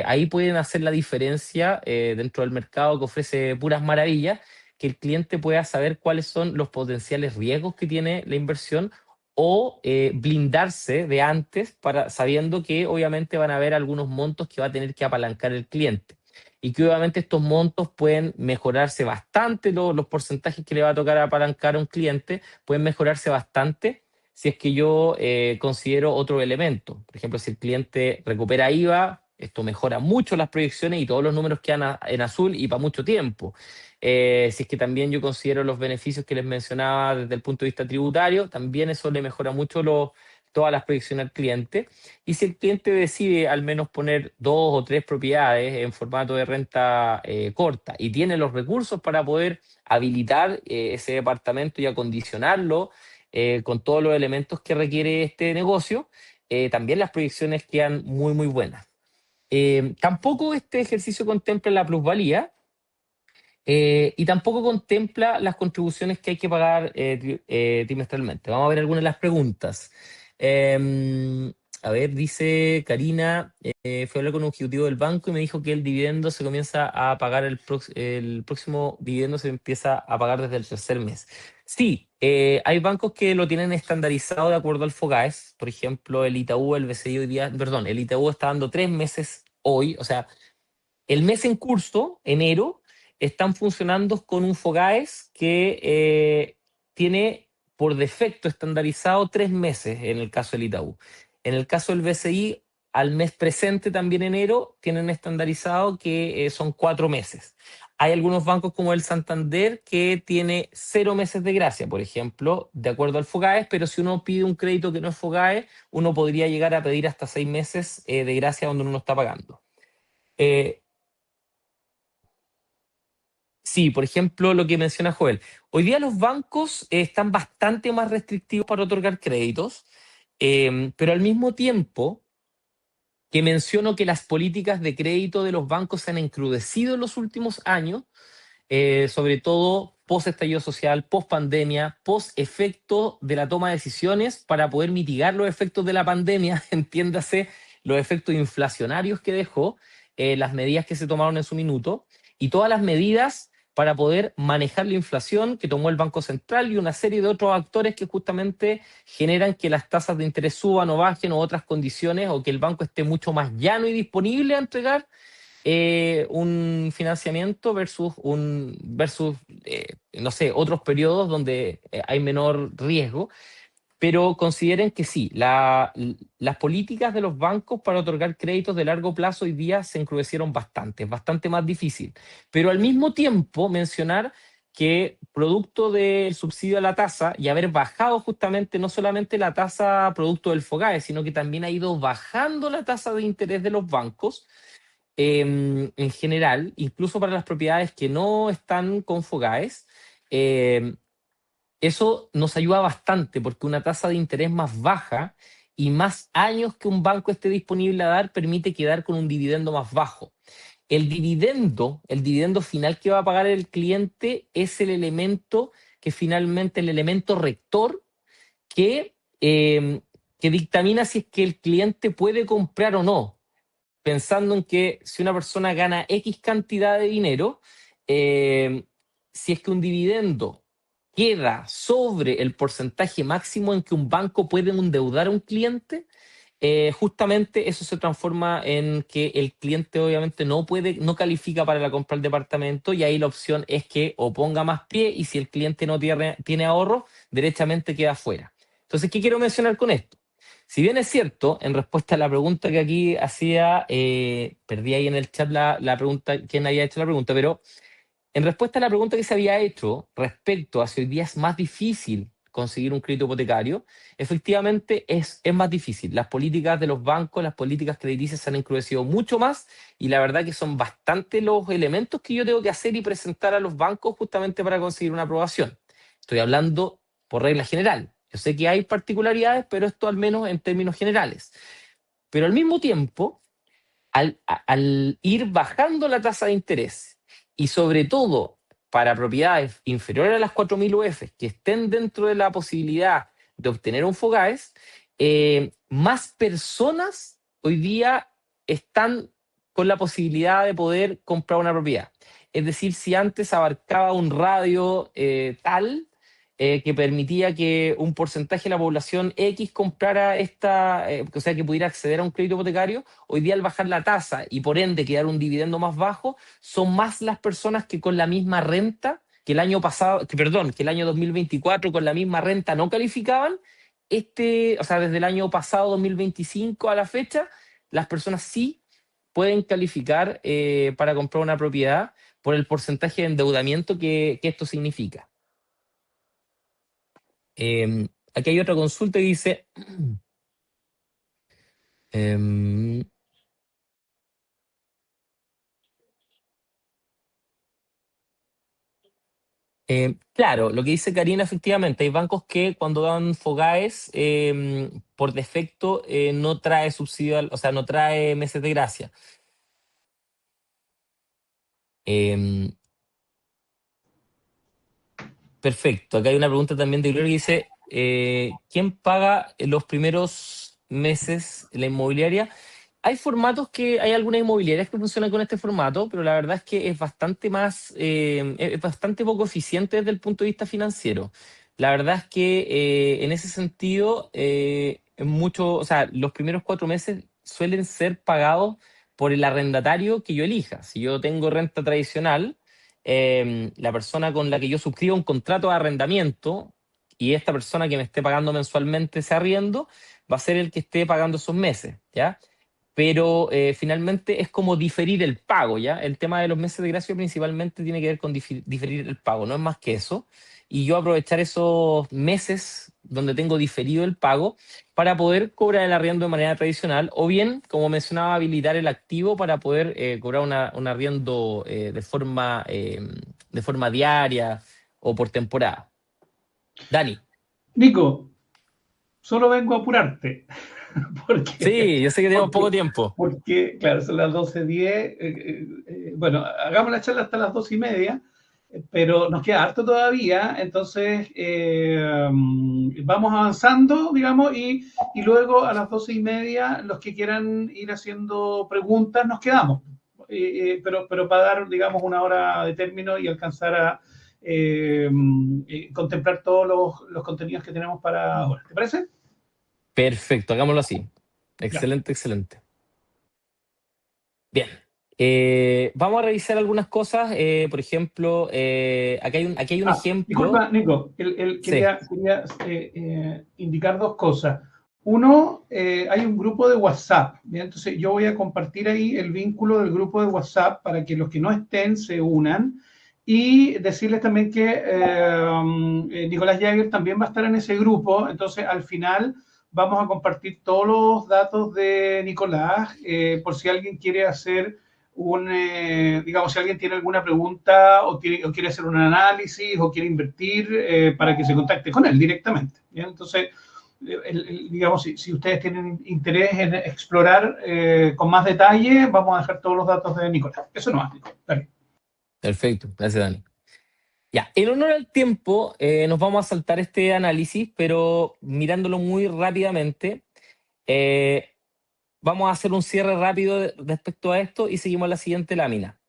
Ahí pueden hacer la diferencia dentro del mercado que ofrece puras maravillas, que el cliente pueda saber cuáles son los potenciales riesgos que tiene la inversión o blindarse de antes sabiendo que obviamente van a haber algunos montos que va a tener que apalancar el cliente y que obviamente estos montos pueden mejorarse bastante, los porcentajes que le va a tocar apalancar a un cliente pueden mejorarse bastante si es que yo considero otro elemento. Por ejemplo, si el cliente recupera IVA, esto mejora mucho las proyecciones y todos los números quedan en azul y para mucho tiempo. Si es que también yo considero los beneficios que les mencionaba desde el punto de vista tributario, también eso le mejora mucho todas las proyecciones al cliente. Y si el cliente decide al menos poner 2 o 3 propiedades en formato de renta corta y tiene los recursos para poder habilitar ese departamento y acondicionarlo con todos los elementos que requiere este negocio, también las proyecciones quedan muy, muy buenas. Tampoco este ejercicio contempla la plusvalía y tampoco contempla las contribuciones que hay que pagar trimestralmente. Vamos a ver algunas de las preguntas. A ver, dice Karina, fui a hablar con un ejecutivo del banco y me dijo que el dividendo se comienza a pagar, el próximo dividendo se empieza a pagar desde el tercer mes. Sí, hay bancos que lo tienen estandarizado de acuerdo al FOGAES. Por ejemplo, el Itaú, el BCI hoy día, perdón, el Itaú está dando 3 meses hoy, o sea, el mes en curso, enero, están funcionando con un FOGAES que tiene por defecto estandarizado 3 meses en el caso del Itaú. En el caso del BCI, al mes presente, también enero, tienen estandarizado que son 4 meses. Hay algunos bancos como el Santander que tiene 0 meses de gracia, por ejemplo, de acuerdo al FOGAES, pero si uno pide un crédito que no es FOGAES, uno podría llegar a pedir hasta 6 meses de gracia donde uno no está pagando. Sí, por ejemplo, lo que menciona Joel. Hoy día los bancos están bastante más restrictivos para otorgar créditos, pero al mismo tiempo que menciono que las políticas de crédito de los bancos se han encrudecido en los últimos años, sobre todo post estallido social, post pandemia, post efecto de la toma de decisiones para poder mitigar los efectos de la pandemia, entiéndase los efectos inflacionarios que dejó, las medidas que se tomaron en su minuto y todas las medidas para poder manejar la inflación que tomó el Banco Central y una serie de otros actores que justamente generan que las tasas de interés suban o bajen o otras condiciones o que el banco esté mucho más llano y disponible a entregar un financiamiento versus no sé, otros periodos donde hay menor riesgo, pero consideren que sí, las políticas de los bancos para otorgar créditos de largo plazo hoy día se encrudecieron bastante, es bastante más difícil. Pero al mismo tiempo mencionar que producto del subsidio a la tasa y haber bajado justamente no solamente la tasa producto del FOGAE, sino que también ha ido bajando la tasa de interés de los bancos, en general, incluso para las propiedades que no están con FOGAES, eh, eso nos ayuda bastante porque una tasa de interés más baja y más años que un banco esté disponible a dar permite quedar con un dividendo más bajo. El dividendo final que va a pagar el cliente es el elemento que finalmente, el elemento rector que, que dictamina si es que el cliente puede comprar o no, pensando en que si una persona gana X cantidad de dinero, si es que un dividendo queda sobre el porcentaje máximo en que un banco puede endeudar a un cliente, justamente eso se transforma en que el cliente obviamente no califica para la compra del departamento, y ahí la opción es que o ponga más pie, y si el cliente no tiene ahorro, derechamente queda fuera. Entonces, ¿qué quiero mencionar con esto? Si bien es cierto, en respuesta a la pregunta que aquí hacía, perdí ahí en el chat la pregunta, quién había hecho la pregunta, pero en respuesta a la pregunta que se había hecho respecto a si hoy día es más difícil conseguir un crédito hipotecario, efectivamente es más difícil. Las políticas de los bancos, las políticas crediticias se han encrudecido mucho más, y la verdad que son bastante los elementos que yo tengo que hacer y presentar a los bancos justamente para conseguir una aprobación. Estoy hablando por regla general. Yo sé que hay particularidades, pero esto al menos en términos generales. Pero al mismo tiempo, al ir bajando la tasa de interés, y sobre todo para propiedades inferiores a las 4.000 UF que estén dentro de la posibilidad de obtener un FOGAES, más personas hoy día están con la posibilidad de poder comprar una propiedad. Es decir, si antes abarcaba un radio tal que permitía que un porcentaje de la población X comprara o sea, que pudiera acceder a un crédito hipotecario, hoy día al bajar la tasa y por ende quedar un dividendo más bajo, son más las personas que con la misma renta que el año pasado, que el año 2024 con la misma renta no calificaban. O sea, desde el año pasado, 2025 a la fecha, las personas sí pueden calificar para comprar una propiedad por el porcentaje de endeudamiento que esto significa. Aquí hay otra consulta que dice, em, claro, lo que dice Karina, efectivamente, hay bancos que cuando dan FOGAES, por defecto no trae subsidio, o sea, no trae meses de gracia. Em, Perfecto, acá hay una pregunta también de Gloria que dice, ¿quién paga los primeros meses la inmobiliaria? Hay algunas inmobiliarias que funcionan con este formato, pero la verdad es que es bastante poco eficiente desde el punto de vista financiero. La verdad es que en ese sentido, o sea, los primeros 4 meses suelen ser pagados por el arrendatario que yo elija. Si yo tengo renta tradicional, la persona con la que yo suscribo un contrato de arrendamiento, y esta persona que me esté pagando mensualmente ese arriendo va a ser el que esté pagando esos meses, ¿ya? Pero finalmente es como diferir el pago, ¿ya? El tema de los meses de gracia principalmente tiene que ver con diferir el pago, no es más que eso. Y yo aprovechar esos meses donde tengo diferido el pago para poder cobrar el arriendo de manera tradicional, o bien, como mencionaba, habilitar el activo para poder cobrar un arriendo de forma diaria o por temporada. Dani. Nico, solo vengo a apurarte. Sí, yo sé que tenemos Porque, poco tiempo. porque claro, son las 12:10. Bueno, hagamos la charla hasta las 12:30, pero nos queda harto todavía. Entonces, vamos avanzando, digamos, y luego a las 12:30, los que quieran ir haciendo preguntas, nos quedamos. Pero para dar, digamos, una hora de término y alcanzar a contemplar todos los contenidos que tenemos para ahora. ¿Te parece? Perfecto, hagámoslo así. Ya. Excelente, excelente. Bien. Vamos a revisar algunas cosas. Por ejemplo, aquí hay un ejemplo. Disculpa, Nico, Sí. quería indicar dos cosas. Uno, hay un grupo de WhatsApp, ¿bien? Entonces yo voy a compartir ahí el vínculo del grupo de WhatsApp para que los que no estén se unan, y decirles también que Nicolás Jagger también va a estar en ese grupo. Entonces al final vamos a compartir todos los datos de Nicolás, por si alguien quiere hacer digamos, si alguien tiene alguna pregunta o quiere hacer un análisis o quiere invertir, para que se contacte con él directamente. ¿Bien? Entonces, digamos, si ustedes tienen interés en explorar con más detalle, vamos a dejar todos los datos de Nicolás. Eso no es, Nicolás. Dale. Perfecto, gracias, Dani. Ya, en honor al tiempo, nos vamos a saltar este análisis, pero mirándolo muy rápidamente, eh, vamos a hacer un cierre rápido respecto a esto y seguimos la siguiente lámina.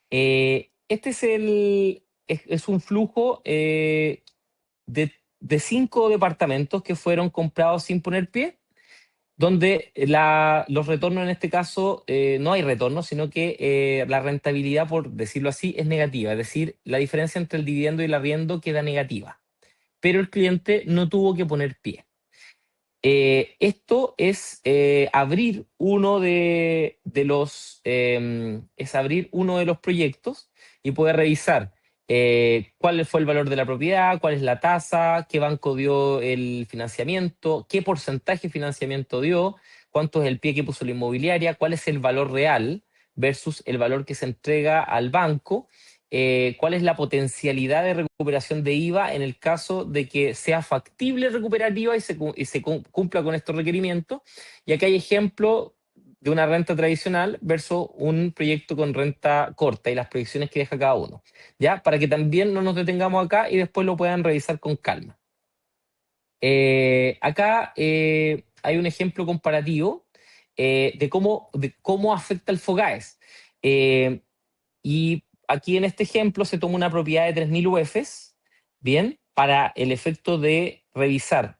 Este es un flujo de 5 departamentos que fueron comprados sin poner pie, donde los retornos en este caso, no hay retorno, sino que la rentabilidad, por decirlo así, es negativa. Es decir, la diferencia entre el dividendo y el arriendo queda negativa. Pero el cliente no tuvo que poner pie. Esto es abrir abrir uno de los proyectos y poder revisar cuál fue el valor de la propiedad, cuál es la tasa, qué banco dio el financiamiento, qué porcentaje de financiamiento dio, cuánto es el pie que puso la inmobiliaria, cuál es el valor real versus el valor que se entrega al banco, cuál es la potencialidad de recuperación de IVA en el caso de que sea factible recuperar IVA y se cumpla con estos requerimientos. Y aquí hay ejemplo de una renta tradicional versus un proyecto con renta corta y las proyecciones que deja cada uno, ¿ya? Para que también no nos detengamos acá y después lo puedan revisar con calma. Acá hay un ejemplo comparativo de cómo afecta el FOGAES. Y aquí en este ejemplo se toma una propiedad de 3.000 UFs, ¿bien? Para el efecto de revisar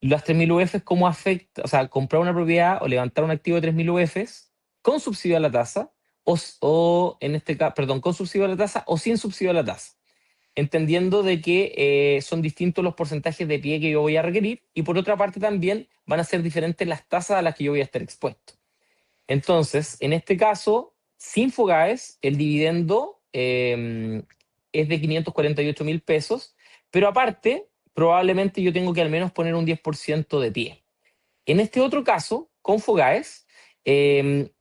las 3.000 UFs, cómo afecta, o sea, comprar una propiedad o levantar un activo de 3.000 UFs con subsidio a la tasa, o en este caso, perdón, con subsidio a la tasa o sin subsidio a la tasa, entendiendo de que son distintos los porcentajes de pie que yo voy a requerir y por otra parte también van a ser diferentes las tasas a las que yo voy a estar expuesto. Entonces, en este caso, sin FOGAES, el dividendo es de 548.000 pesos, pero aparte, probablemente yo tengo que al menos poner un 10% de pie. En este otro caso, con FOGAES,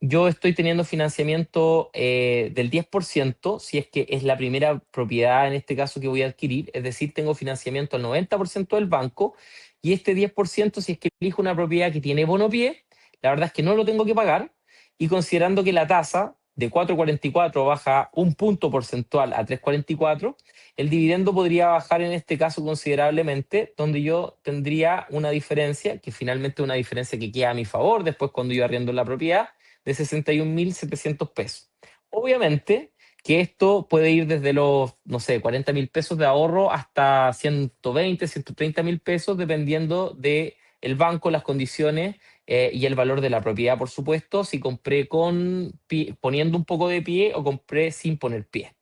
yo estoy teniendo financiamiento del 10% si es que es la primera propiedad en este caso que voy a adquirir, es decir, tengo financiamiento al 90% del banco y este 10% si es que elijo una propiedad que tiene bono pie, la verdad es que no lo tengo que pagar y considerando que la tasa de 4,44 baja un punto porcentual a 3,44, el dividendo podría bajar en este caso considerablemente, donde yo tendría una diferencia, que finalmente es una diferencia que queda a mi favor después cuando yo arriendo la propiedad, de 61.700 pesos. Obviamente que esto puede ir desde los, no sé, 40.000 pesos de ahorro hasta 120, 130.000 pesos, dependiendo del banco, las condiciones y el valor de la propiedad, por supuesto, si compré poniendo un poco de pie o compré sin poner pie.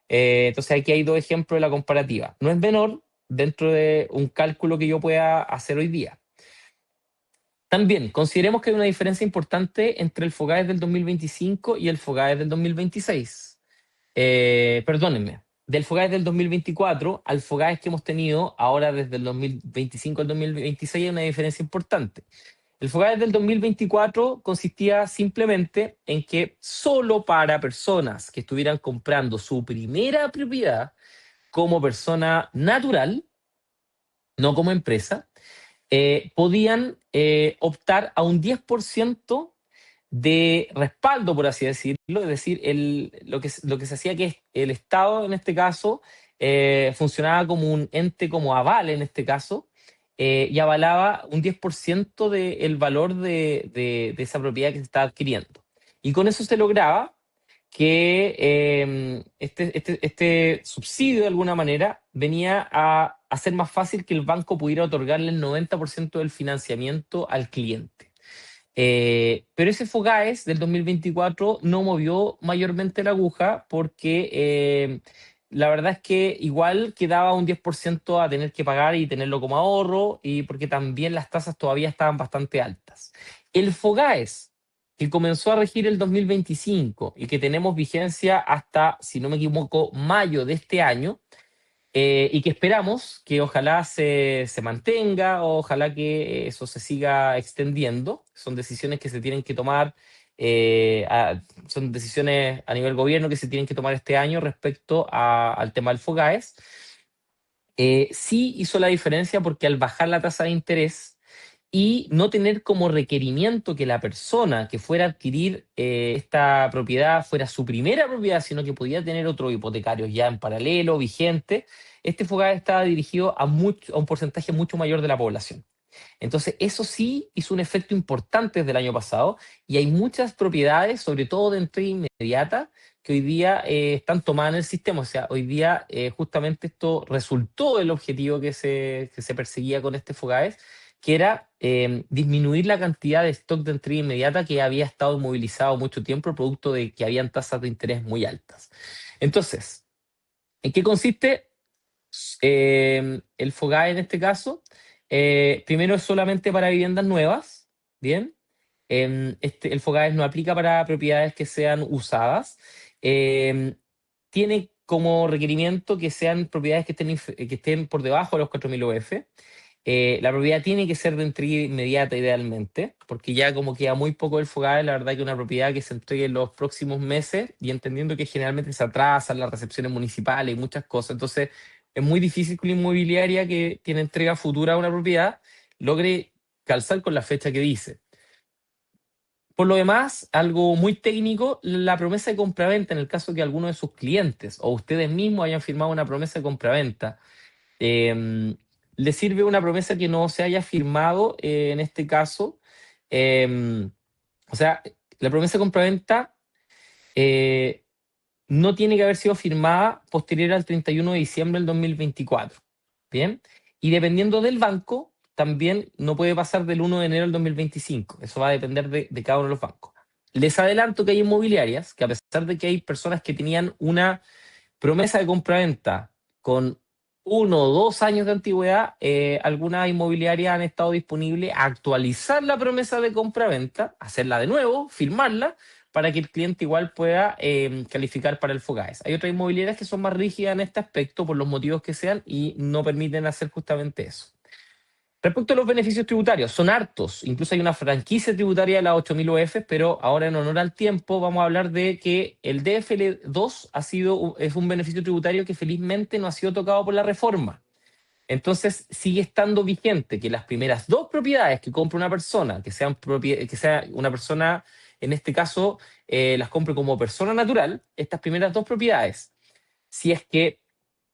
Entonces aquí hay dos ejemplos de la comparativa. No es menor dentro de un cálculo que yo pueda hacer hoy día. También consideremos que hay una diferencia importante entre el FOGAES del 2025 y el FOGAES del 2026. Perdónenme, del FOGAES del 2024 al FOGAES que hemos tenido ahora desde el 2025 al 2026 hay una diferencia importante. El FOGAES del 2024 consistía simplemente en que solo para personas que estuvieran comprando su primera propiedad como persona natural, no como empresa, podían optar a un 10% de respaldo, por así decirlo, es decir, lo que se hacía que el Estado en este caso funcionaba como un ente, como aval en este caso, y avalaba un 10% del valor de esa propiedad que se estaba adquiriendo. Y con eso se lograba que este subsidio de alguna manera venía a hacer más fácil que el banco pudiera otorgarle el 90% del financiamiento al cliente. Pero ese FOGAES del 2024 no movió mayormente la aguja porque la verdad es que igual quedaba un 10% a tener que pagar y tenerlo como ahorro y porque también las tasas todavía estaban bastante altas. El FOGAES que comenzó a regir el 2025 y que tenemos vigencia hasta, si no me equivoco, mayo de este año, y que esperamos que ojalá se mantenga, o ojalá que eso se siga extendiendo. Son decisiones que se tienen que tomar, son decisiones a nivel gobierno que se tienen que tomar este año respecto al tema del FOGAES. Sí hizo la diferencia porque al bajar la tasa de interés y no tener como requerimiento que la persona que fuera a adquirir esta propiedad fuera su primera propiedad, sino que podía tener otros hipotecarios ya en paralelo, vigente, este FOGAES estaba dirigido a un porcentaje mucho mayor de la población. Entonces, eso sí hizo un efecto importante desde el año pasado y hay muchas propiedades, sobre todo de entrega inmediata, que hoy día están tomadas en el sistema. O sea, hoy día justamente esto resultó el objetivo que se perseguía con este FOGAES, que era disminuir la cantidad de stock de entrega inmediata que había estado inmovilizado mucho tiempo, producto de que habían tasas de interés muy altas. Entonces, ¿en qué consiste el FOGAE en este caso? Primero es solamente para viviendas nuevas, ¿bien? El FOGAES no aplica para propiedades que sean usadas. Eh, Tiene como requerimiento que sean propiedades que estén por debajo de los 4.000 UF. La propiedad tiene que ser de entrega inmediata idealmente, porque ya como queda muy poco del FOGAE, la verdad que una propiedad que se entregue en los próximos meses, y entendiendo que generalmente se atrasan las recepciones municipales y muchas cosas, entonces es muy difícil que una inmobiliaria que tiene entrega futura a una propiedad logre calzar con la fecha que dice. Por lo demás, algo muy técnico, la promesa de compraventa, en el caso que alguno de sus clientes o ustedes mismos hayan firmado una promesa de compraventa, eh, le sirve una promesa que no se haya firmado en este caso. eh, o sea, la promesa de compraventa eh, no tiene que haber sido firmada posterior al 31 de diciembre del 2024. ¿Bien? Y dependiendo del banco, también no puede pasar del 1 de enero del 2025. Eso va a depender de cada uno de los bancos. Les adelanto que hay inmobiliarias que, a pesar de que hay personas que tenían una promesa de compraventa con 1 o 2 años de antigüedad, algunas inmobiliarias han estado disponibles a actualizar la promesa de compraventa, hacerla de nuevo, firmarla, para que el cliente igual pueda calificar para el FOGAES. Hay otras inmobiliarias que son más rígidas en este aspecto por los motivos que sean y no permiten hacer justamente eso. Respecto a los beneficios tributarios, son hartos. Incluso hay una franquicia tributaria de las 8.000 UF, pero ahora en honor al tiempo vamos a hablar de que el DFL2 es un beneficio tributario que felizmente no ha sido tocado por la reforma. Entonces sigue estando vigente que las primeras dos propiedades que compra una persona, que sea una persona, en este caso, las compre como persona natural, estas primeras dos propiedades, si es que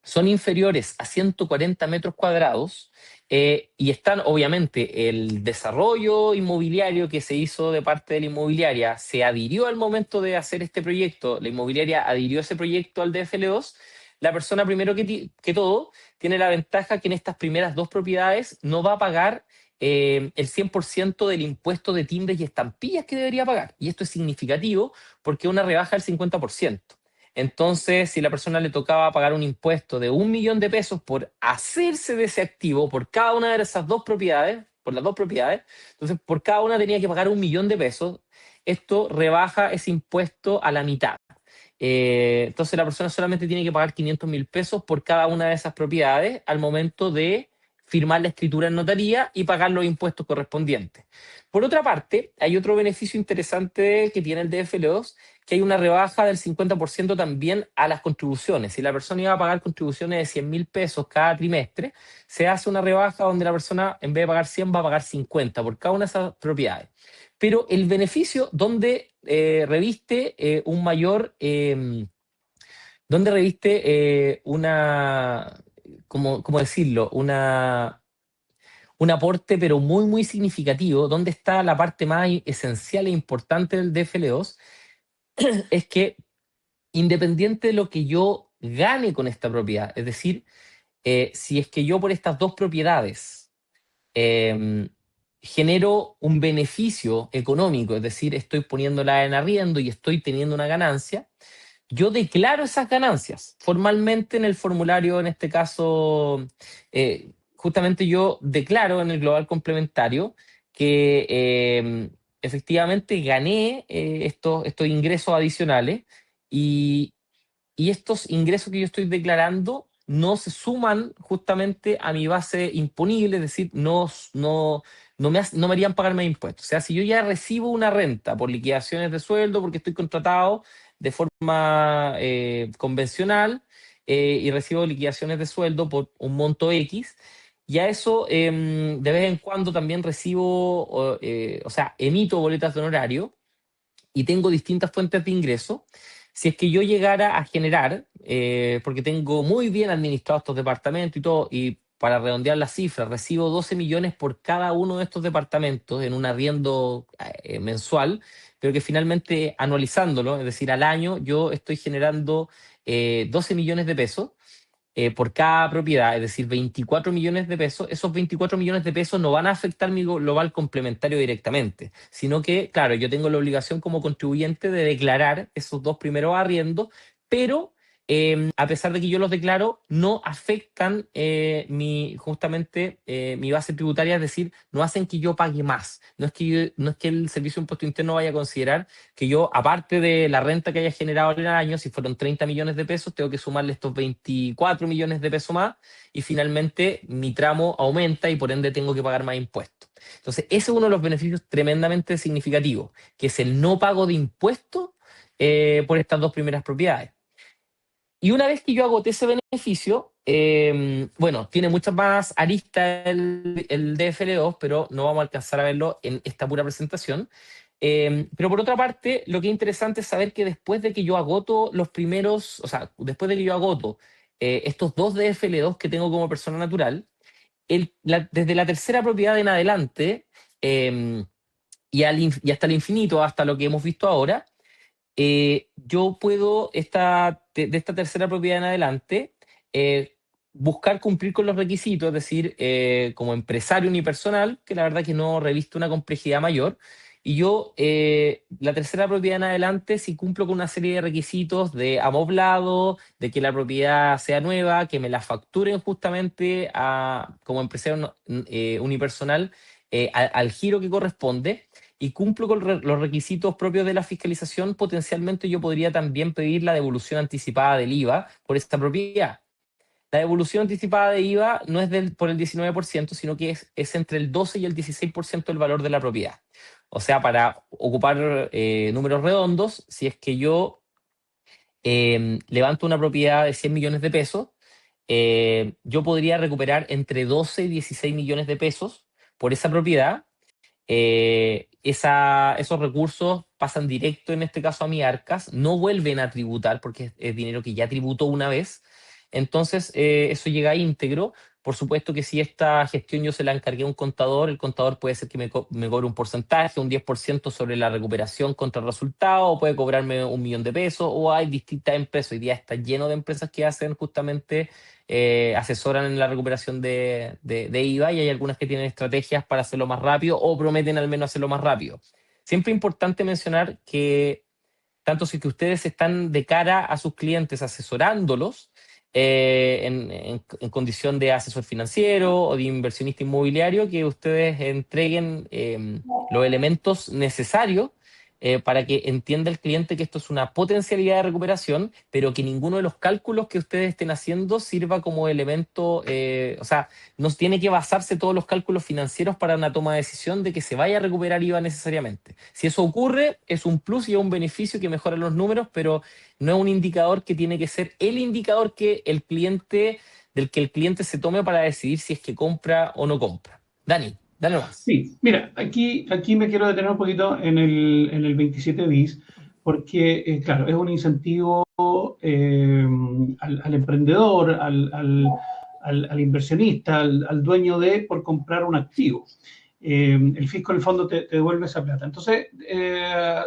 son inferiores a 140 metros cuadrados, y están, obviamente, el desarrollo inmobiliario que se hizo de parte de la inmobiliaria, se adhirió al momento de hacer este proyecto, la inmobiliaria adhirió ese proyecto al DFL2, la persona primero que todo tiene la ventaja que en estas primeras dos propiedades no va a pagar el 100% del impuesto de timbres y estampillas que debería pagar. Y esto es significativo porque es una rebaja del 50%. Entonces, si la persona le tocaba pagar un impuesto de 1 millón de pesos por hacerse de ese activo, por cada una de esas dos propiedades, por las dos propiedades, entonces por cada una tenía que pagar 1 millón de pesos. Esto rebaja ese impuesto a la mitad. Entonces la persona solamente tiene que pagar 500.000 pesos por cada una de esas propiedades al momento de firmar la escritura en notaría y pagar los impuestos correspondientes. Por otra parte, hay otro beneficio interesante que tiene el DFL2, que hay una rebaja del 50% también a las contribuciones. Si la persona iba a pagar contribuciones de 100.000 pesos cada trimestre, se hace una rebaja donde la persona, en vez de pagar 100, va a pagar 50 por cada una de esas propiedades. Pero el beneficio donde reviste un mayor, donde reviste ¿cómo decirlo? Un aporte, pero muy, muy significativo, donde está la parte más esencial e importante del DFL2, es que independiente de lo que yo gane con esta propiedad, es decir, si es que yo por estas dos propiedades eh, genero un beneficio económico, es decir, estoy poniéndola en arriendo y estoy teniendo una ganancia, yo declaro esas ganancias formalmente en el formulario, en este caso, justamente yo declaro en el global complementario que efectivamente gané estos ingresos adicionales, y, y estos ingresos que yo estoy declarando no se suman justamente a mi base imponible, es decir, no me harían pagar más impuestos. O sea, si yo ya recibo una renta por liquidaciones de sueldo, porque estoy contratado de forma convencional, y recibo liquidaciones de sueldo por un monto X, ya eso de vez en cuando también recibo, o sea, emito boletas de honorario y tengo distintas fuentes de ingreso. Si es que yo llegara a generar, porque tengo muy bien administrados estos departamentos y todo, y para redondear la cifra, recibo 12 millones por cada uno de estos departamentos en un arriendo mensual, pero que finalmente anualizándolo, es decir, al año, yo estoy generando 12 millones de pesos por cada propiedad, es decir, 24 millones de pesos. Esos 24 millones de pesos no van a afectar mi global complementario directamente, sino que, claro, yo tengo la obligación como contribuyente de declarar esos dos primeros arriendos, pero a pesar de que yo los declaro, no afectan justamente mi base tributaria, es decir, no hacen que yo pague más. No es que el Servicio de Impuesto Interno vaya a considerar que yo, aparte de la renta que haya generado en el año, si fueron 30 millones de pesos, tengo que sumarle estos 24 millones de pesos más y finalmente mi tramo aumenta y por ende tengo que pagar más impuestos. Entonces, ese es uno de los beneficios tremendamente significativos, que es el no pago de impuestos por estas dos primeras propiedades. Y una vez que yo agoté ese beneficio, bueno, tiene muchas más aristas el DFL2, pero no vamos a alcanzar a verlo en esta pura presentación. Pero por otra parte, lo que es interesante es saber que después de que yo agoto los primeros, o sea, después de que yo agoto estos dos DFL2 que tengo como persona natural, desde la tercera propiedad en adelante y hasta el infinito, hasta lo que hemos visto ahora, yo puedo, de esta tercera propiedad en adelante, buscar cumplir con los requisitos, es decir, como empresario unipersonal, que la verdad que no reviste una complejidad mayor, y yo, la tercera propiedad en adelante, si cumplo con una serie de requisitos de amoblado, de que la propiedad sea nueva, que me la facturen justamente como empresario unipersonal al giro que corresponde, y cumplo con los requisitos propios de la fiscalización, potencialmente yo podría también pedir la devolución anticipada del IVA por esta propiedad. La devolución anticipada de IVA no es por el 19%, sino que es entre el 12 y el 16% del valor de la propiedad. O sea, para ocupar números redondos, si es que yo levanto una propiedad de 100 millones de pesos, yo podría recuperar entre 12 y 16 millones de pesos por esa propiedad. Esos recursos pasan directo, en este caso, a mi arcas, no vuelven a tributar porque es dinero que ya tributó una vez. Entonces, eso llega íntegro. Por supuesto que si esta gestión yo se la encargué a un contador, el contador puede ser que me cobre un porcentaje, un 10% sobre la recuperación contra el resultado, o puede cobrarme 1 millón de pesos, o hay distintas empresas. Hoy día está lleno de empresas que hacen justamente asesoran en la recuperación de IVA, y hay algunas que tienen estrategias para hacerlo más rápido o prometen al menos hacerlo más rápido. Siempre es importante mencionar que tanto si que ustedes están de cara a sus clientes asesorándolos en condición de asesor financiero o de inversionista inmobiliario, que ustedes entreguen los elementos necesarios para que entienda el cliente que esto es una potencialidad de recuperación, pero que ninguno de los cálculos que ustedes estén haciendo sirva como elemento, o sea, no tiene que basarse todos los cálculos financieros para una toma de decisión de que se vaya a recuperar IVA necesariamente. Si eso ocurre, es un plus y es un beneficio que mejora los números, pero no es un indicador que tiene que ser el indicador del que el cliente se tome para decidir si es que compra o no compra. Dani, dale más. Sí, mira, aquí me quiero detener un poquito en el 27 bis, porque, claro, es un incentivo al emprendedor, al inversionista, al dueño por comprar un activo. El fisco, en el fondo, te devuelve esa plata. Entonces,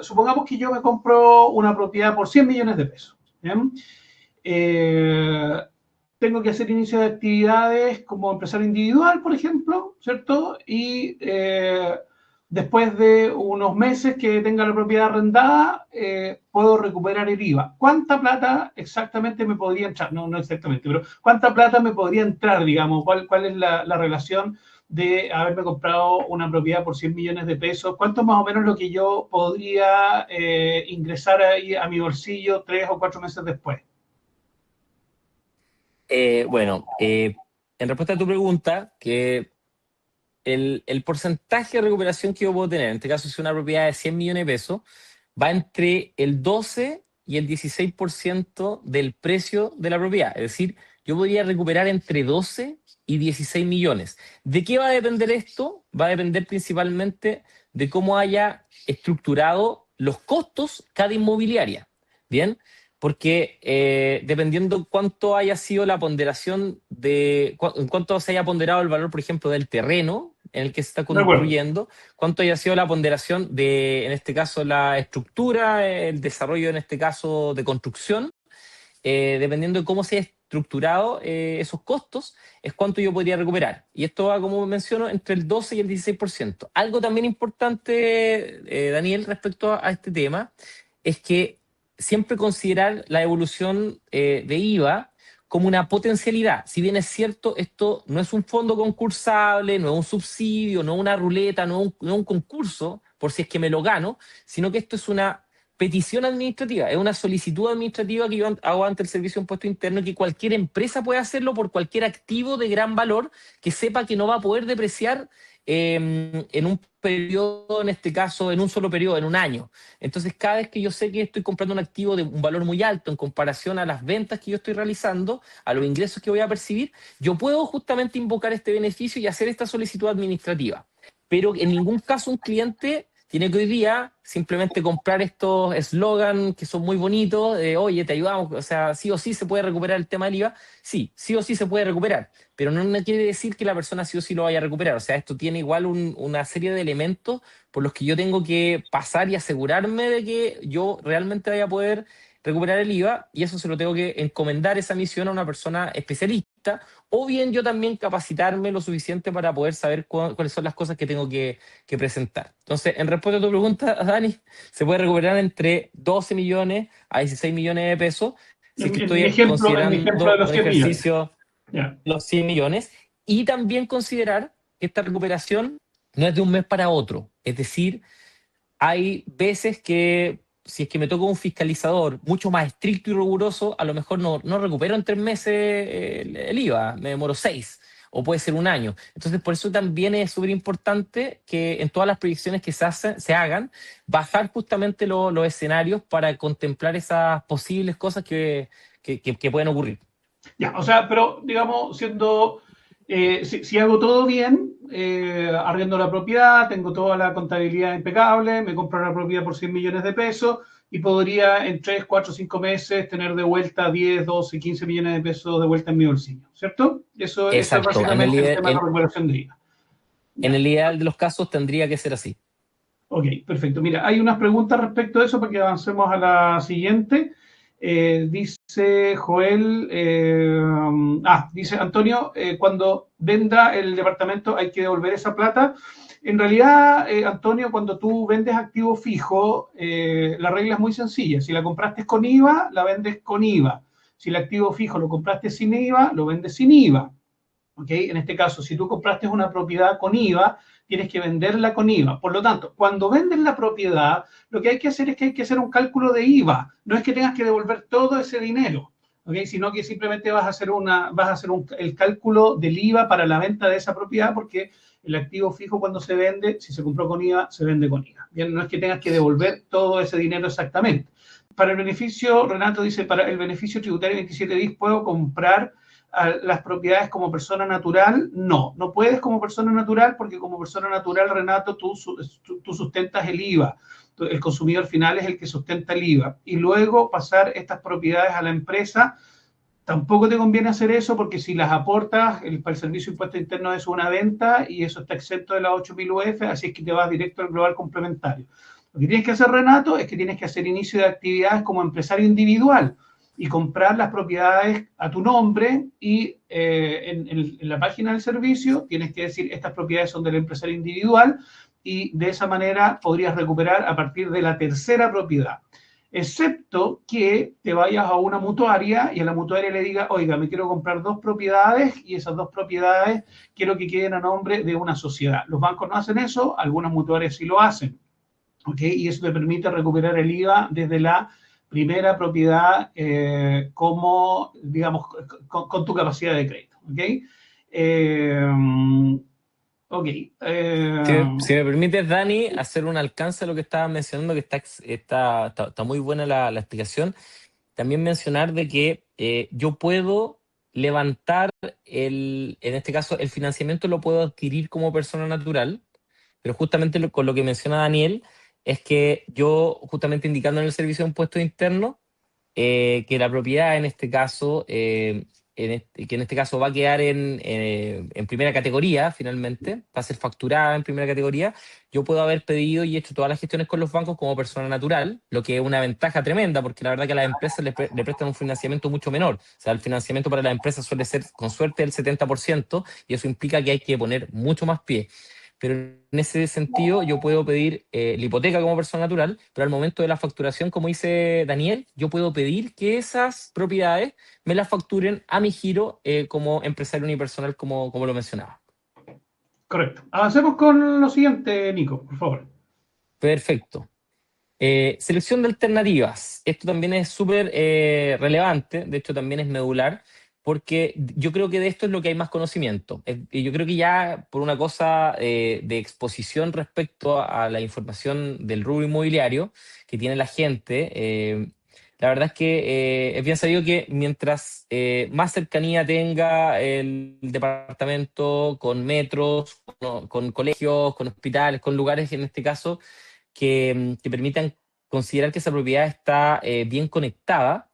supongamos que yo me compro una propiedad por 100 millones de pesos. ¿Bien? Tengo que hacer inicio de actividades como empresario individual, por ejemplo, ¿cierto? Y después de unos meses que tenga la propiedad arrendada, puedo recuperar el IVA. ¿Cuánta plata exactamente me podría entrar? No exactamente, pero ¿cuánta plata me podría entrar, digamos? ¿Cuál es la relación de haberme comprado una propiedad por 100 millones de pesos? ¿Cuánto es más o menos lo que yo podría ingresar ahí a mi bolsillo 3 o 4 meses después? Bueno, en respuesta a tu pregunta, que el porcentaje de recuperación que yo puedo tener, en este caso si es una propiedad de 100 millones de pesos, va entre el 12 y el 16% del precio de la propiedad. Es decir, yo podría recuperar entre 12 y 16 millones. ¿De qué va a depender esto? Va a depender principalmente de cómo haya estructurado los costos cada inmobiliaria. Bien, porque dependiendo cuánto haya sido la ponderación en cuánto se haya ponderado el valor, por ejemplo, del terreno en el que se está De acuerdo. construyendo, cuánto haya sido la ponderación de, en este caso, la estructura, el desarrollo, en este caso, de construcción, dependiendo de cómo se haya estructurado esos costos, es cuánto yo podría recuperar. Y esto va, como menciono, entre el 12 y el 16%. Algo también importante, Daniel, respecto a este tema, es que siempre considerar la evolución de IVA como una potencialidad. Si bien es cierto, esto no es un fondo concursable, no es un subsidio, no es una ruleta, no es un concurso, por si es que me lo gano, sino que esto es una petición administrativa, es una solicitud administrativa que yo hago ante el Servicio de Impuesto Interno, que cualquier empresa puede hacerlo por cualquier activo de gran valor que sepa que no va a poder depreciar en un periodo, en este caso, en un solo periodo, en un año. Entonces, cada vez que yo sé que estoy comprando un activo de un valor muy alto en comparación a las ventas que yo estoy realizando, a los ingresos que voy a percibir, yo puedo justamente invocar este beneficio y hacer esta solicitud administrativa. Pero en ningún caso un cliente tiene que hoy día simplemente comprar estos eslogan que son muy bonitos, de oye, te ayudamos, o sea, sí o sí se puede recuperar el tema del IVA, sí, sí o sí se puede recuperar, pero no quiere decir que la persona sí o sí lo vaya a recuperar, o sea, esto tiene igual una serie de elementos por los que yo tengo que pasar y asegurarme de que yo realmente vaya a poder recuperar el IVA, y eso se lo tengo que encomendar esa misión a una persona especialista, o bien yo también capacitarme lo suficiente para poder saber cuáles son las cosas que tengo que presentar. Entonces, en respuesta a tu pregunta, Dani, se puede recuperar entre 12 millones a 16 millones de pesos si es que estoy En mi ejemplo de considerando los un 100 millones. ejercicio Ya. los 100 millones, y también considerar que esta recuperación no es de un mes para otro. Es decir, hay veces que si es que me toca un fiscalizador mucho más estricto y riguroso, a lo mejor no recupero en 3 meses el IVA, me demoro 6 o puede ser un año. Entonces, por eso también es súper importante que en todas las proyecciones que se hagan, bajar justamente los escenarios para contemplar esas posibles cosas que pueden ocurrir. Ya, o sea, pero digamos, si hago todo bien, arriendo la propiedad, tengo toda la contabilidad impecable, me compro la propiedad por 100 millones de pesos y podría en 3, 4, 5 meses tener de vuelta 10, 12, 15 millones de pesos de vuelta en mi bolsillo, ¿cierto? Eso es Exacto. básicamente el tema de la recuperación de IVA. En Ya. el ideal de los casos tendría que ser así. Ok, perfecto. Mira, hay unas preguntas respecto a eso para que avancemos a la siguiente. Dice Joel, dice Antonio, cuando venda el departamento hay que devolver esa plata. En realidad, Antonio, cuando tú vendes activo fijo, la regla es muy sencilla. Si la compraste con IVA, la vendes con IVA. Si el activo fijo lo compraste sin IVA, lo vendes sin IVA. ¿Okay? En este caso, si tú compraste una propiedad con IVA, tienes que venderla con IVA. Por lo tanto, cuando vendes la propiedad, lo que hay que hacer es que hay que hacer un cálculo de IVA. No es que tengas que devolver todo ese dinero, ¿okay? Sino que simplemente vas a hacer el cálculo del IVA para la venta de esa propiedad, porque el activo fijo cuando se vende, si se compró con IVA, se vende con IVA. Bien, no es que tengas que devolver todo ese dinero exactamente. Para el beneficio, Renato dice, para el beneficio tributario 27 bis, ¿puedo comprar las propiedades como persona natural? No puedes como persona natural, porque como persona natural, Renato, tú sustentas el IVA. El consumidor final es el que sustenta el IVA. Y luego pasar estas propiedades a la empresa, tampoco te conviene hacer eso, porque si las aportas, para el Servicio de Impuestos Internos es una venta y eso está exento de la 8.000 UF, así es que te vas directo al global complementario. Lo que tienes que hacer, Renato, es que tienes que hacer inicio de actividades como empresario individual y comprar las propiedades a tu nombre, y en la página del servicio tienes que decir estas propiedades son del empresario individual, y de esa manera podrías recuperar a partir de la tercera propiedad. Excepto que te vayas a una mutuaria y a la mutuaria le diga, oiga, me quiero comprar 2 propiedades y esas 2 propiedades quiero que queden a nombre de una sociedad. Los bancos no hacen eso, algunas mutuarias sí lo hacen. ¿Okay? Y eso te permite recuperar el IVA desde la primera propiedad, como, digamos, con tu capacidad de crédito. ¿Okay? Ok. Si me permites, Dani, hacer un alcance a lo que estabas mencionando, que está muy buena la explicación. También mencionar de que yo puedo levantar en este caso, el financiamiento lo puedo adquirir como persona natural, pero justamente con lo que menciona Daniel, es que yo, justamente indicando en el Servicio de Impuestos Internos, que la propiedad en este caso, que en este caso va a quedar en primera categoría finalmente, va a ser facturada en primera categoría. Yo puedo haber pedido y hecho todas las gestiones con los bancos como persona natural, lo que es una ventaja tremenda, porque la verdad que a las empresas le prestan un financiamiento mucho menor. O sea, el financiamiento para las empresas suele ser, con suerte, el 70%, y eso implica que hay que poner mucho más pie. Pero en ese sentido yo puedo pedir la hipoteca como persona natural, pero al momento de la facturación, como dice Daniel, yo puedo pedir que esas propiedades me las facturen a mi giro como empresario unipersonal, como lo mencionaba. Correcto. Avancemos con lo siguiente, Nico, por favor. Perfecto. Selección de alternativas. Esto también es súper relevante, de hecho también es medular, porque yo creo que de esto es lo que hay más conocimiento. Y yo creo que ya por una cosa de exposición respecto a la información del rubro inmobiliario que tiene la gente, la verdad es que es bien sabido que mientras más cercanía tenga el departamento con metros, con colegios, con hospitales, con lugares en este caso, que permitan considerar que esa propiedad está bien conectada,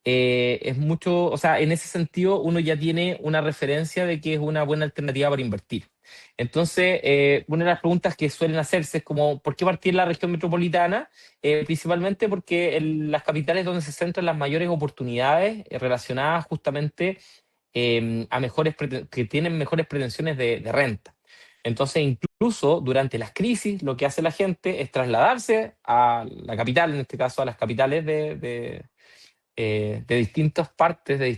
es mucho, o sea, en ese sentido uno ya tiene una referencia de que es una buena alternativa para invertir. Entonces, una de las preguntas que suelen hacerse es como, ¿por qué partir en la región metropolitana? Principalmente porque en las capitales es donde se centran las mayores oportunidades relacionadas justamente a que tienen mejores pretensiones de renta. Entonces, incluso durante las crisis, lo que hace la gente es trasladarse a la capital, en este caso a las capitales de distintas partes de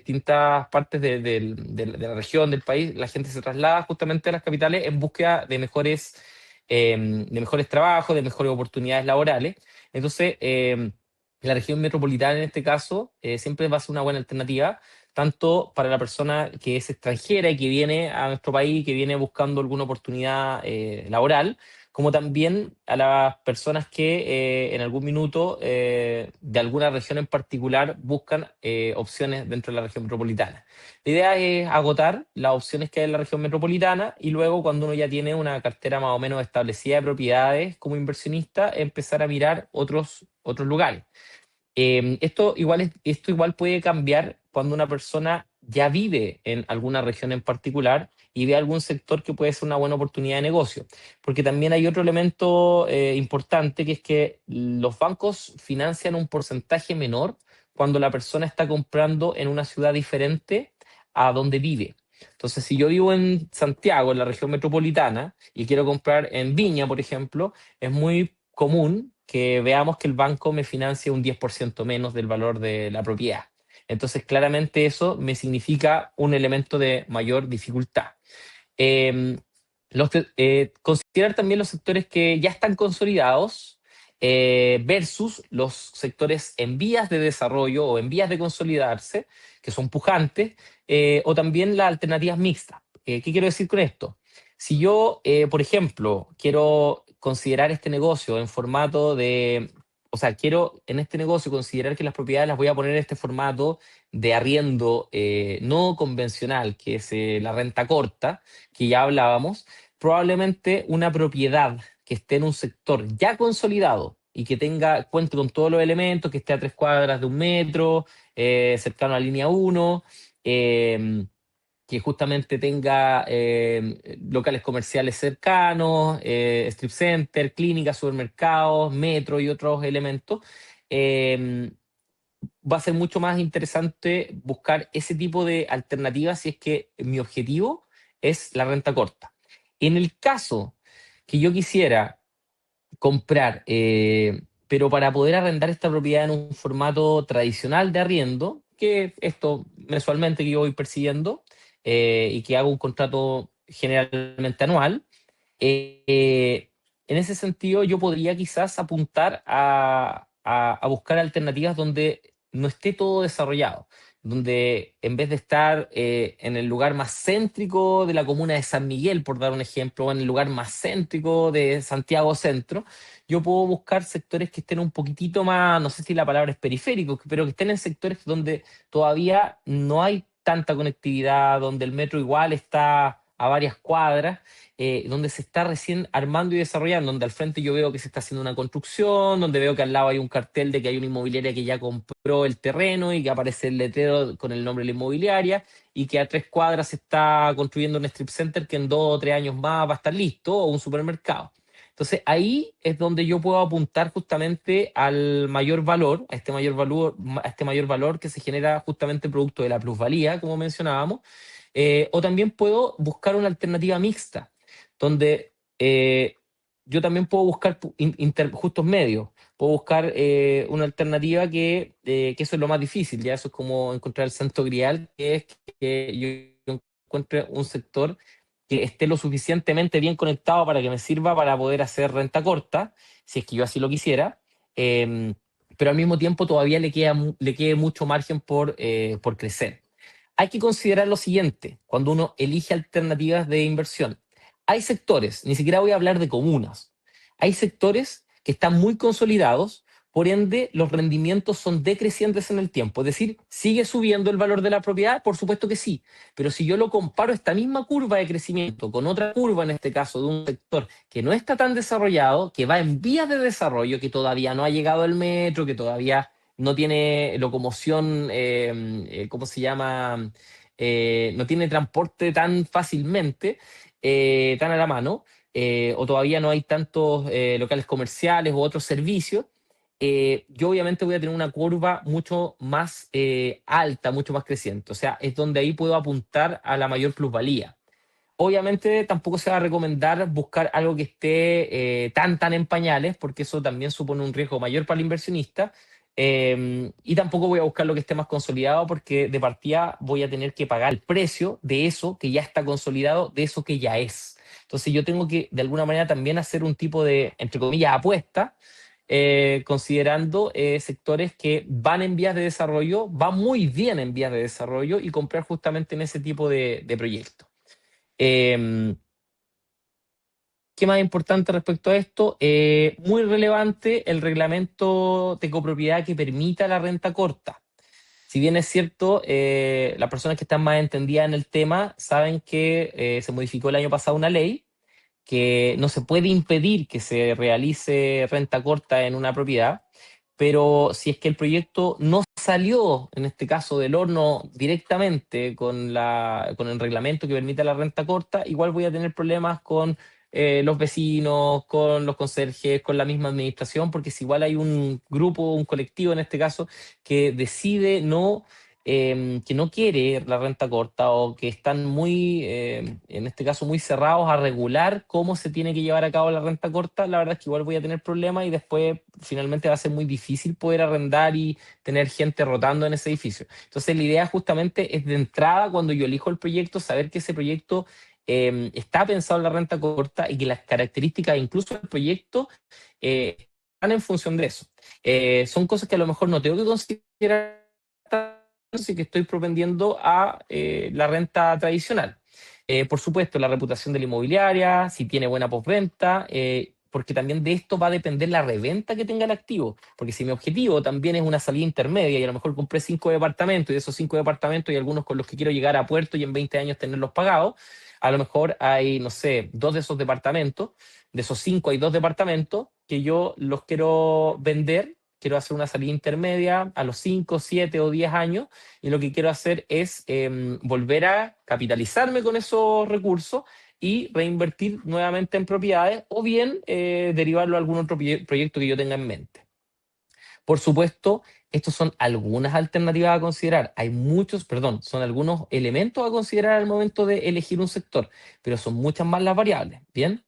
la región, del país. La gente se traslada justamente a las capitales en búsqueda de mejores trabajos, de mejores oportunidades laborales. Entonces, la región metropolitana en este caso siempre va a ser una buena alternativa, tanto para la persona que es extranjera y que viene a nuestro país, que viene buscando alguna oportunidad laboral, como también a las personas que en algún minuto de alguna región en particular buscan opciones dentro de la región metropolitana. La idea es agotar las opciones que hay en la región metropolitana y luego, cuando uno ya tiene una cartera más o menos establecida de propiedades como inversionista, empezar a mirar otros lugares. Esto igual puede cambiar cuando una persona ya vive en alguna región en particular y ve algún sector que puede ser una buena oportunidad de negocio. Porque también hay otro elemento importante, que es que los bancos financian un porcentaje menor cuando la persona está comprando en una ciudad diferente a donde vive. Entonces, si yo vivo en Santiago, en la región metropolitana, y quiero comprar en Viña, por ejemplo, es muy común que veamos que el banco me financie un 10% menos del valor de la propiedad. Entonces, claramente eso me significa un elemento de mayor dificultad. Eh, Considerar también los sectores que ya están consolidados versus los sectores en vías de desarrollo o en vías de consolidarse, que son pujantes, o también las alternativas mixtas. ¿Qué quiero decir con esto? Si yo, por ejemplo, quiero considerar este negocio en formato de, o sea, quiero en este negocio considerar que las propiedades las voy a poner en este formato de arriendo no convencional, que es la renta corta, que ya hablábamos, probablemente una propiedad que esté en un sector ya consolidado y que cuente con todos los elementos, que esté a 3 cuadras de un metro, cercano a la línea 1, que justamente tenga locales comerciales cercanos, strip center, clínicas, supermercados, metro y otros elementos. eh, Va a ser mucho más interesante buscar ese tipo de alternativas si es que mi objetivo es la renta corta. En el caso que yo quisiera comprar, pero para poder arrendar esta propiedad en un formato tradicional de arriendo, que esto mensualmente que yo voy persiguiendo y que hago un contrato generalmente anual, en ese sentido yo podría quizás apuntar a buscar alternativas donde no esté todo desarrollado, donde en vez de estar en el lugar más céntrico de la comuna de San Miguel, por dar un ejemplo, o en el lugar más céntrico de Santiago Centro, yo puedo buscar sectores que estén un poquitito más, no sé si la palabra es periférico, pero que estén en sectores donde todavía no hay tanta conectividad, donde el metro igual está a varias cuadras, donde se está recién armando y desarrollando, donde al frente yo veo que se está haciendo una construcción, donde veo que al lado hay un cartel de que hay una inmobiliaria que ya compró el terreno y que aparece el letrero con el nombre de la inmobiliaria, y que a 3 cuadras se está construyendo un strip center que en 2 o 3 años más va a estar listo, o un supermercado. Entonces ahí es donde yo puedo apuntar justamente al mayor valor, a este mayor valor que se genera justamente producto de la plusvalía, como mencionábamos. O también puedo buscar una alternativa mixta, donde yo también puedo buscar justos medios. Puedo buscar una alternativa que eso es lo más difícil, ya eso es como encontrar el santo grial, que es que yo encuentre un sector que esté lo suficientemente bien conectado para que me sirva para poder hacer renta corta, si es que yo así lo quisiera, eh, pero al mismo tiempo todavía le quede mucho margen por crecer. Hay que considerar lo siguiente cuando uno elige alternativas de inversión. Hay sectores, ni siquiera voy a hablar de comunas, hay sectores que están muy consolidados, por ende los rendimientos son decrecientes en el tiempo. Es decir, ¿sigue subiendo el valor de la propiedad? Por supuesto que sí, pero si yo lo comparo esta misma curva de crecimiento con otra curva, en este caso de un sector que no está tan desarrollado, que va en vías de desarrollo, que todavía no ha llegado al metro, que todavía no tiene locomoción, ¿cómo se llama? No tiene transporte tan fácilmente, tan a la mano, o todavía no hay tantos locales comerciales u otros servicios. Yo obviamente voy a tener una curva mucho más alta, mucho más creciente. O sea, es donde ahí puedo apuntar a la mayor plusvalía. Obviamente tampoco se va a recomendar buscar algo que esté tan en pañales, porque eso también supone un riesgo mayor para el inversionista. Y tampoco voy a buscar lo que esté más consolidado, porque de partida voy a tener que pagar el precio de eso que ya está consolidado, de eso que ya es. Entonces yo tengo que de alguna manera también hacer un tipo de, entre comillas, apuesta, considerando sectores que van en vías de desarrollo, van muy bien en vías de desarrollo, y comprar justamente en ese tipo de proyectos. Eh, ¿Qué más importante respecto a esto? Muy relevante el reglamento de copropiedad que permita la renta corta. Si bien es cierto, las personas que están más entendidas en el tema saben que se modificó el año pasado una ley que no se puede impedir que se realice renta corta en una propiedad, pero si es que el proyecto no salió, en este caso, del horno directamente con el reglamento que permite la renta corta, igual voy a tener problemas con los vecinos, con los conserjes, con la misma administración, porque si igual hay un grupo, un colectivo en este caso, que decide que no quiere la renta corta, o que están muy, en este caso, muy cerrados a regular cómo se tiene que llevar a cabo la renta corta, la verdad es que igual voy a tener problemas, y después finalmente va a ser muy difícil poder arrendar y tener gente rotando en ese edificio. Entonces la idea justamente es, de entrada, cuando yo elijo el proyecto, saber que ese proyecto está pensado en la renta corta, y que las características incluso del proyecto están en función de eso. Son cosas que a lo mejor no tengo que considerar, y que estoy propendiendo a la renta tradicional. Por supuesto, la reputación de la inmobiliaria, si tiene buena postventa, porque también de esto va a depender la reventa que tenga el activo. Porque si mi objetivo también es una salida intermedia, y a lo mejor compré 5 departamentos, y de esos 5 departamentos hay algunos con los que quiero llegar a puerto y en 20 años tenerlos pagados, a lo mejor hay, no sé, 2 de esos departamentos, de esos 5 hay 2 departamentos que yo los quiero vender. Quiero hacer una salida intermedia a los 5, 7 o 10 años, y lo que quiero hacer es volver a capitalizarme con esos recursos y reinvertir nuevamente en propiedades, o bien derivarlo a algún otro proyecto que yo tenga en mente. Por supuesto, estos son algunas alternativas a considerar. Hay muchos, perdón, son algunos elementos a considerar al momento de elegir un sector, pero son muchas más las variables. Bien.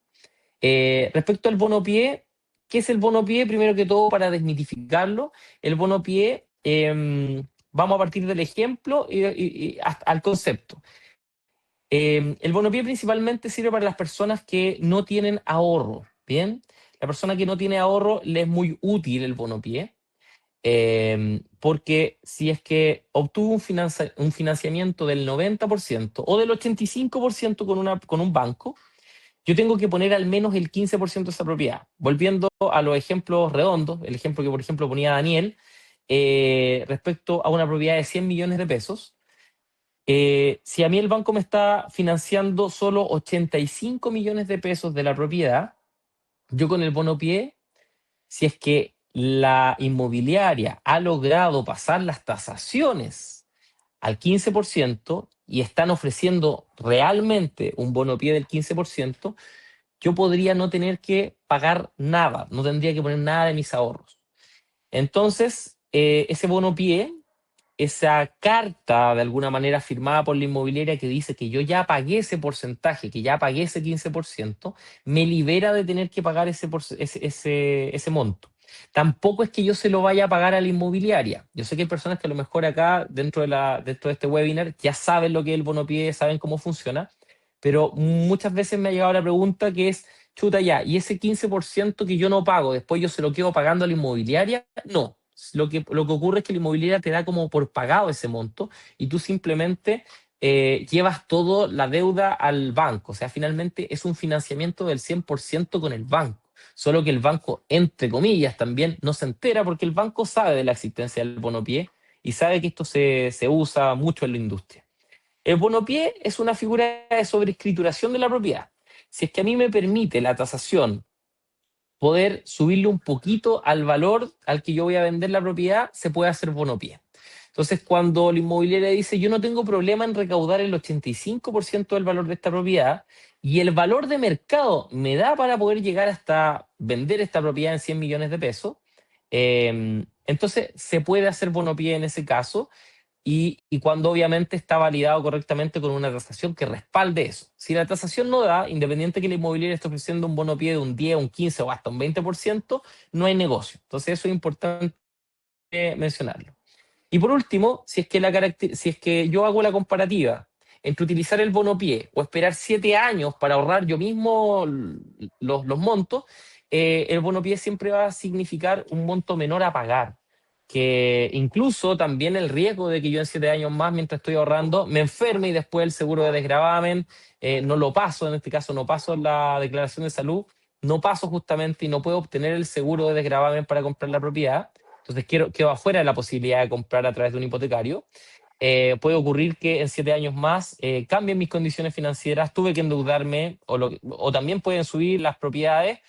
Respecto al bono pie, ¿qué es el bono pie? Primero que todo, para desmitificarlo, el bono pie, vamos a partir del ejemplo y hasta al concepto. El bono pie principalmente sirve para las personas que no tienen ahorro, ¿bien? La persona que no tiene ahorro le es muy útil el bono pie, porque si es que obtuvo un financiamiento del 90% o del 85% con un banco, yo tengo que poner al menos el 15% de esa propiedad. Volviendo a los ejemplos redondos, el ejemplo que, por ejemplo, ponía Daniel, respecto a una propiedad de 100 millones de pesos, Si a mí el banco me está financiando solo 85 millones de pesos de la propiedad, yo con el bono pie, si es que la inmobiliaria ha logrado pasar las tasaciones al 15% y están ofreciendo realmente un bono pie del 15%, yo podría no tener que pagar nada, no tendría que poner nada de mis ahorros. Entonces, ese bono pie, esa carta de alguna manera firmada por la inmobiliaria que dice que yo ya pagué ese porcentaje, que ya pagué ese 15%, me libera de tener que pagar ese monto. Tampoco es que yo se lo vaya a pagar a la inmobiliaria. Yo sé que hay personas que a lo mejor acá, dentro de este webinar, ya saben lo que es el bono pie, saben cómo funciona, pero muchas veces me ha llegado la pregunta que es, chuta ya, ¿y ese 15% que yo no pago, después yo se lo quedo pagando a la inmobiliaria? No. Lo que ocurre es que la inmobiliaria te da como por pagado ese monto y tú simplemente llevas toda la deuda al banco. O sea, finalmente es un financiamiento del 100% con el banco. Solo que el banco, entre comillas, también no se entera porque el banco sabe de la existencia del bonopié y sabe que esto se usa mucho en la industria. El bonopié es una figura de sobreescrituración de la propiedad. Si es que a mí me permite la tasación poder subirle un poquito al valor al que yo voy a vender la propiedad, se puede hacer bonopié. Entonces, cuando la inmobiliaria dice, yo no tengo problema en recaudar el 85% del valor de esta propiedad y el valor de mercado me da para poder llegar hasta vender esta propiedad en 100 millones de pesos, entonces se puede hacer bonopié en ese caso y cuando obviamente está validado correctamente con una tasación que respalde eso. Si la tasación no da, independiente que la inmobiliaria esté ofreciendo un bono pie de un 10, un 15 o hasta un 20%, no hay negocio. Entonces eso es importante mencionarlo. Y por último, si es que yo hago la comparativa entre utilizar el bono pie o esperar 7 años para ahorrar yo mismo los montos, el bono pie siempre va a significar un monto menor a pagar. Que incluso también el riesgo de que yo en 7 años más, mientras estoy ahorrando, me enferme y después el seguro de desgravamen no lo paso, en este caso no paso la declaración de salud, no paso justamente y no puedo obtener el seguro de desgravamen para comprar la propiedad. Entonces quedo afuera de la posibilidad de comprar a través de un hipotecario. Puede ocurrir que en 7 años más cambien mis condiciones financieras, tuve que endeudarme o también pueden subir las propiedades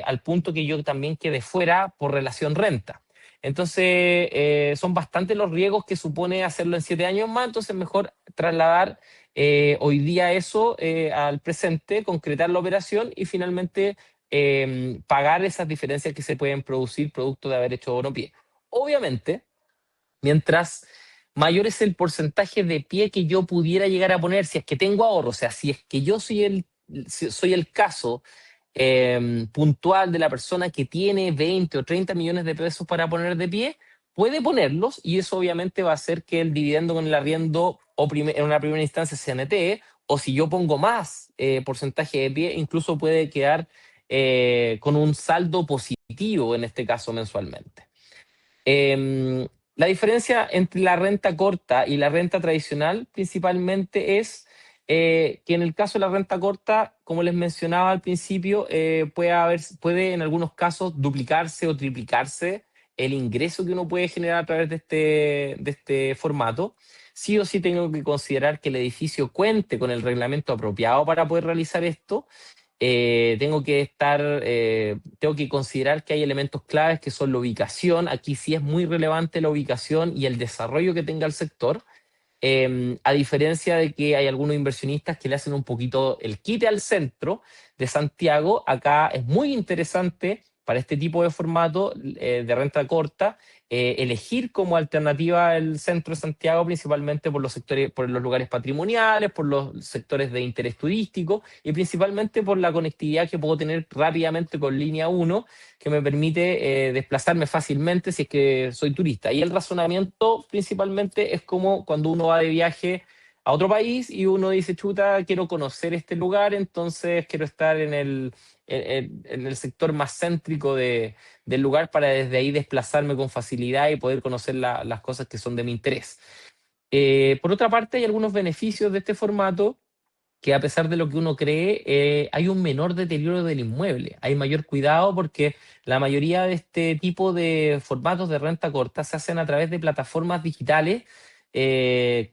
al punto que yo también quede fuera por relación renta. Entonces, son bastantes los riesgos que supone hacerlo en 7 años más, entonces mejor trasladar hoy día eso al presente, concretar la operación y finalmente pagar esas diferencias que se pueden producir producto de haber hecho bono pie. Obviamente, mientras mayor es el porcentaje de pie que yo pudiera llegar a poner, si es que tengo ahorro, o sea, si es que yo soy el caso puntual de la persona que tiene 20 o 30 millones de pesos para poner de pie, puede ponerlos y eso obviamente va a hacer que el dividendo con el arriendo en una primera instancia se netee, o si yo pongo más porcentaje de pie, incluso puede quedar con un saldo positivo en este caso mensualmente. La diferencia entre la renta corta y la renta tradicional principalmente es que en el caso de la renta corta, como les mencionaba al principio, puede en algunos casos duplicarse o triplicarse el ingreso que uno puede generar a través de este formato. Sí o sí tengo que considerar que el edificio cuente con el reglamento apropiado para poder realizar esto. Tengo que considerar que hay elementos claves que son la ubicación. Aquí sí es muy relevante la ubicación y el desarrollo que tenga el sector. A diferencia de que hay algunos inversionistas que le hacen un poquito el quite al centro de Santiago, acá es muy interesante para este tipo de formato de renta corta elegir como alternativa el centro de Santiago, principalmente por los sectores, por los lugares patrimoniales, por los sectores de interés turístico y principalmente por la conectividad que puedo tener rápidamente con línea uno, que me permite desplazarme fácilmente si es que soy turista. Y el razonamiento principalmente es como cuando uno va de viaje a otro país y uno dice, chuta, quiero conocer este lugar, entonces quiero estar en el sector más céntrico del lugar para desde ahí desplazarme con facilidad y poder conocer las cosas que son de mi interés. Por otra parte, hay algunos beneficios de este formato que a pesar de lo que uno cree, hay un menor deterioro del inmueble, hay mayor cuidado porque la mayoría de este tipo de formatos de renta corta se hacen a través de plataformas digitales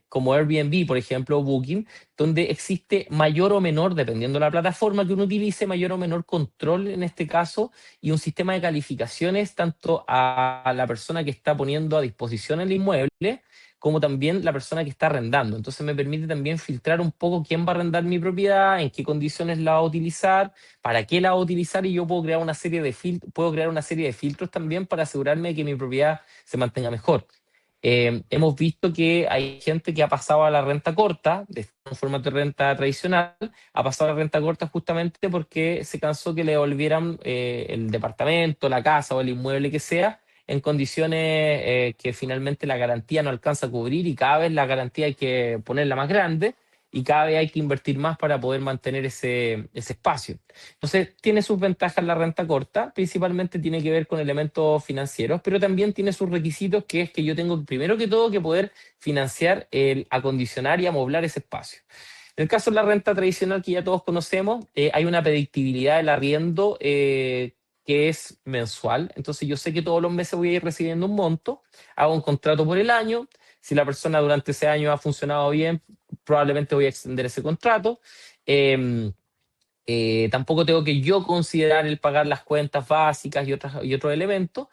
como Airbnb, por ejemplo, o Booking, donde existe mayor o menor, dependiendo de la plataforma que uno utilice, mayor o menor control en este caso, y un sistema de calificaciones tanto a la persona que está poniendo a disposición el inmueble, como también la persona que está arrendando. Entonces me permite también filtrar un poco quién va a arrendar mi propiedad, en qué condiciones la va a utilizar, para qué la va a utilizar, y yo puedo crear una serie de puedo crear una serie de filtros también para asegurarme de que mi propiedad se mantenga mejor. Hemos visto que hay gente que ha pasado a la renta corta, de un formato de renta tradicional, ha pasado a la renta corta justamente porque se cansó que le devolvieran el departamento, la casa o el inmueble que sea, en condiciones que finalmente la garantía no alcanza a cubrir, y cada vez la garantía hay que ponerla más grande y cada vez hay que invertir más para poder mantener ese espacio. Entonces, tiene sus ventajas la renta corta, principalmente tiene que ver con elementos financieros, pero también tiene sus requisitos, que es que yo tengo primero que todo que poder financiar el acondicionar y amoblar ese espacio. En el caso de la renta tradicional que ya todos conocemos, hay una predictibilidad del arriendo que es mensual. Entonces yo sé que todos los meses voy a ir recibiendo un monto, hago un contrato por el año. Si la persona durante ese año ha funcionado bien, probablemente voy a extender ese contrato. Tampoco tengo que yo considerar el pagar las cuentas básicas y otros elementos.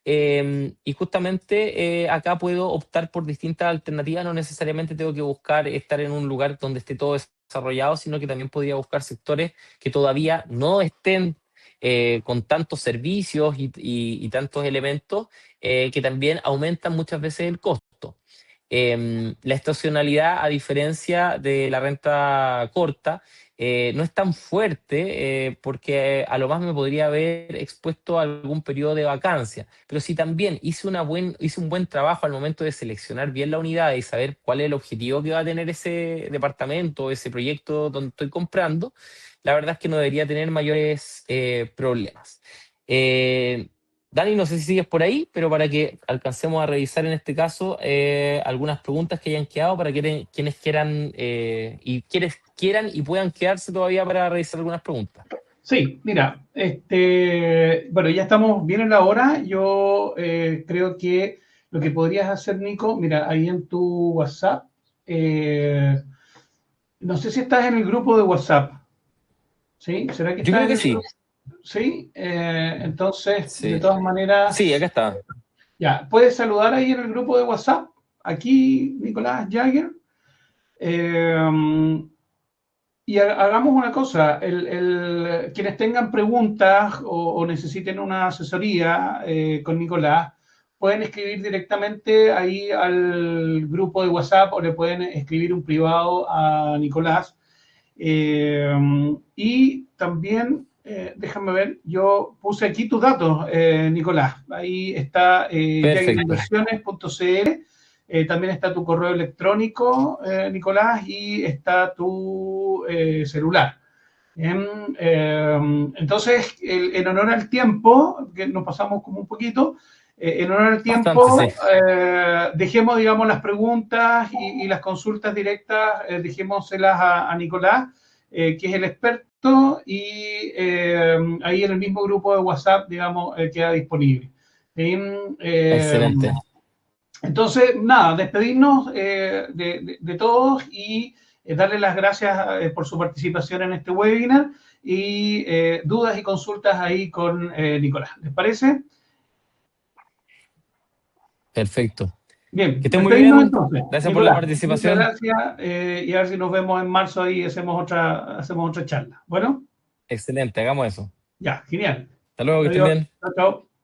Y justamente acá puedo optar por distintas alternativas. No necesariamente tengo que buscar estar en un lugar donde esté todo desarrollado, sino que también podría buscar sectores que todavía no estén con tantos servicios y tantos elementos que también aumentan muchas veces el costo. La estacionalidad, a diferencia de la renta corta, no es tan fuerte porque a lo más me podría haber expuesto a algún periodo de vacancia. Pero si también hice un buen trabajo al momento de seleccionar bien la unidad y saber cuál es el objetivo que va a tener ese departamento, ese proyecto donde estoy comprando, la verdad es que no debería tener mayores problemas. Eh, Dani, no sé si sigues por ahí, pero para que alcancemos a revisar en este caso algunas preguntas que hayan quedado para quienes quieran y quienes quieran y puedan quedarse todavía para revisar algunas preguntas. Sí, mira, bueno, ya estamos bien en la hora. Yo creo que lo que podrías hacer, Nico, mira, ahí en tu WhatsApp, eh, no sé si estás en el grupo de WhatsApp, ¿sí? ¿Será que Yo estás creo en que el grupo? sí. Sí, entonces, de Sí, todas sí, maneras, acá está. ya, puedes saludar ahí en el grupo de WhatsApp, aquí, Nicolás Jagger. Eh, y hagamos una cosa, quienes tengan preguntas o necesiten una asesoría con Nicolás, pueden escribir directamente ahí al grupo de WhatsApp o le pueden escribir un privado a Nicolás. Y también, déjame ver, yo puse aquí tus datos, Nicolás. Ahí está Perfecto. jaggerinversiones.cl. También está tu correo electrónico, Nicolás, y está tu celular. Entonces, en honor al tiempo, que nos pasamos como un poquito, en honor al Bastante, tiempo, sí. dejemos, digamos, las preguntas y las consultas directas, dejémoselas a Nicolás, que es el experto, y ahí en el mismo grupo de WhatsApp, digamos, queda disponible. Excelente. Entonces, nada, despedirnos de todos y darle las gracias por su participación en este webinar y dudas y consultas ahí con Nicolás. ¿Les parece? Perfecto. Bien, Que estén muy despedimos bien. entonces. Gracias por la Nicolás, muchas participación. gracias y a ver si nos vemos en marzo ahí y hacemos otra charla. Bueno, Excelente, hagamos eso. ya, genial. Hasta luego, que estén Adiós. bien. Chao, chao.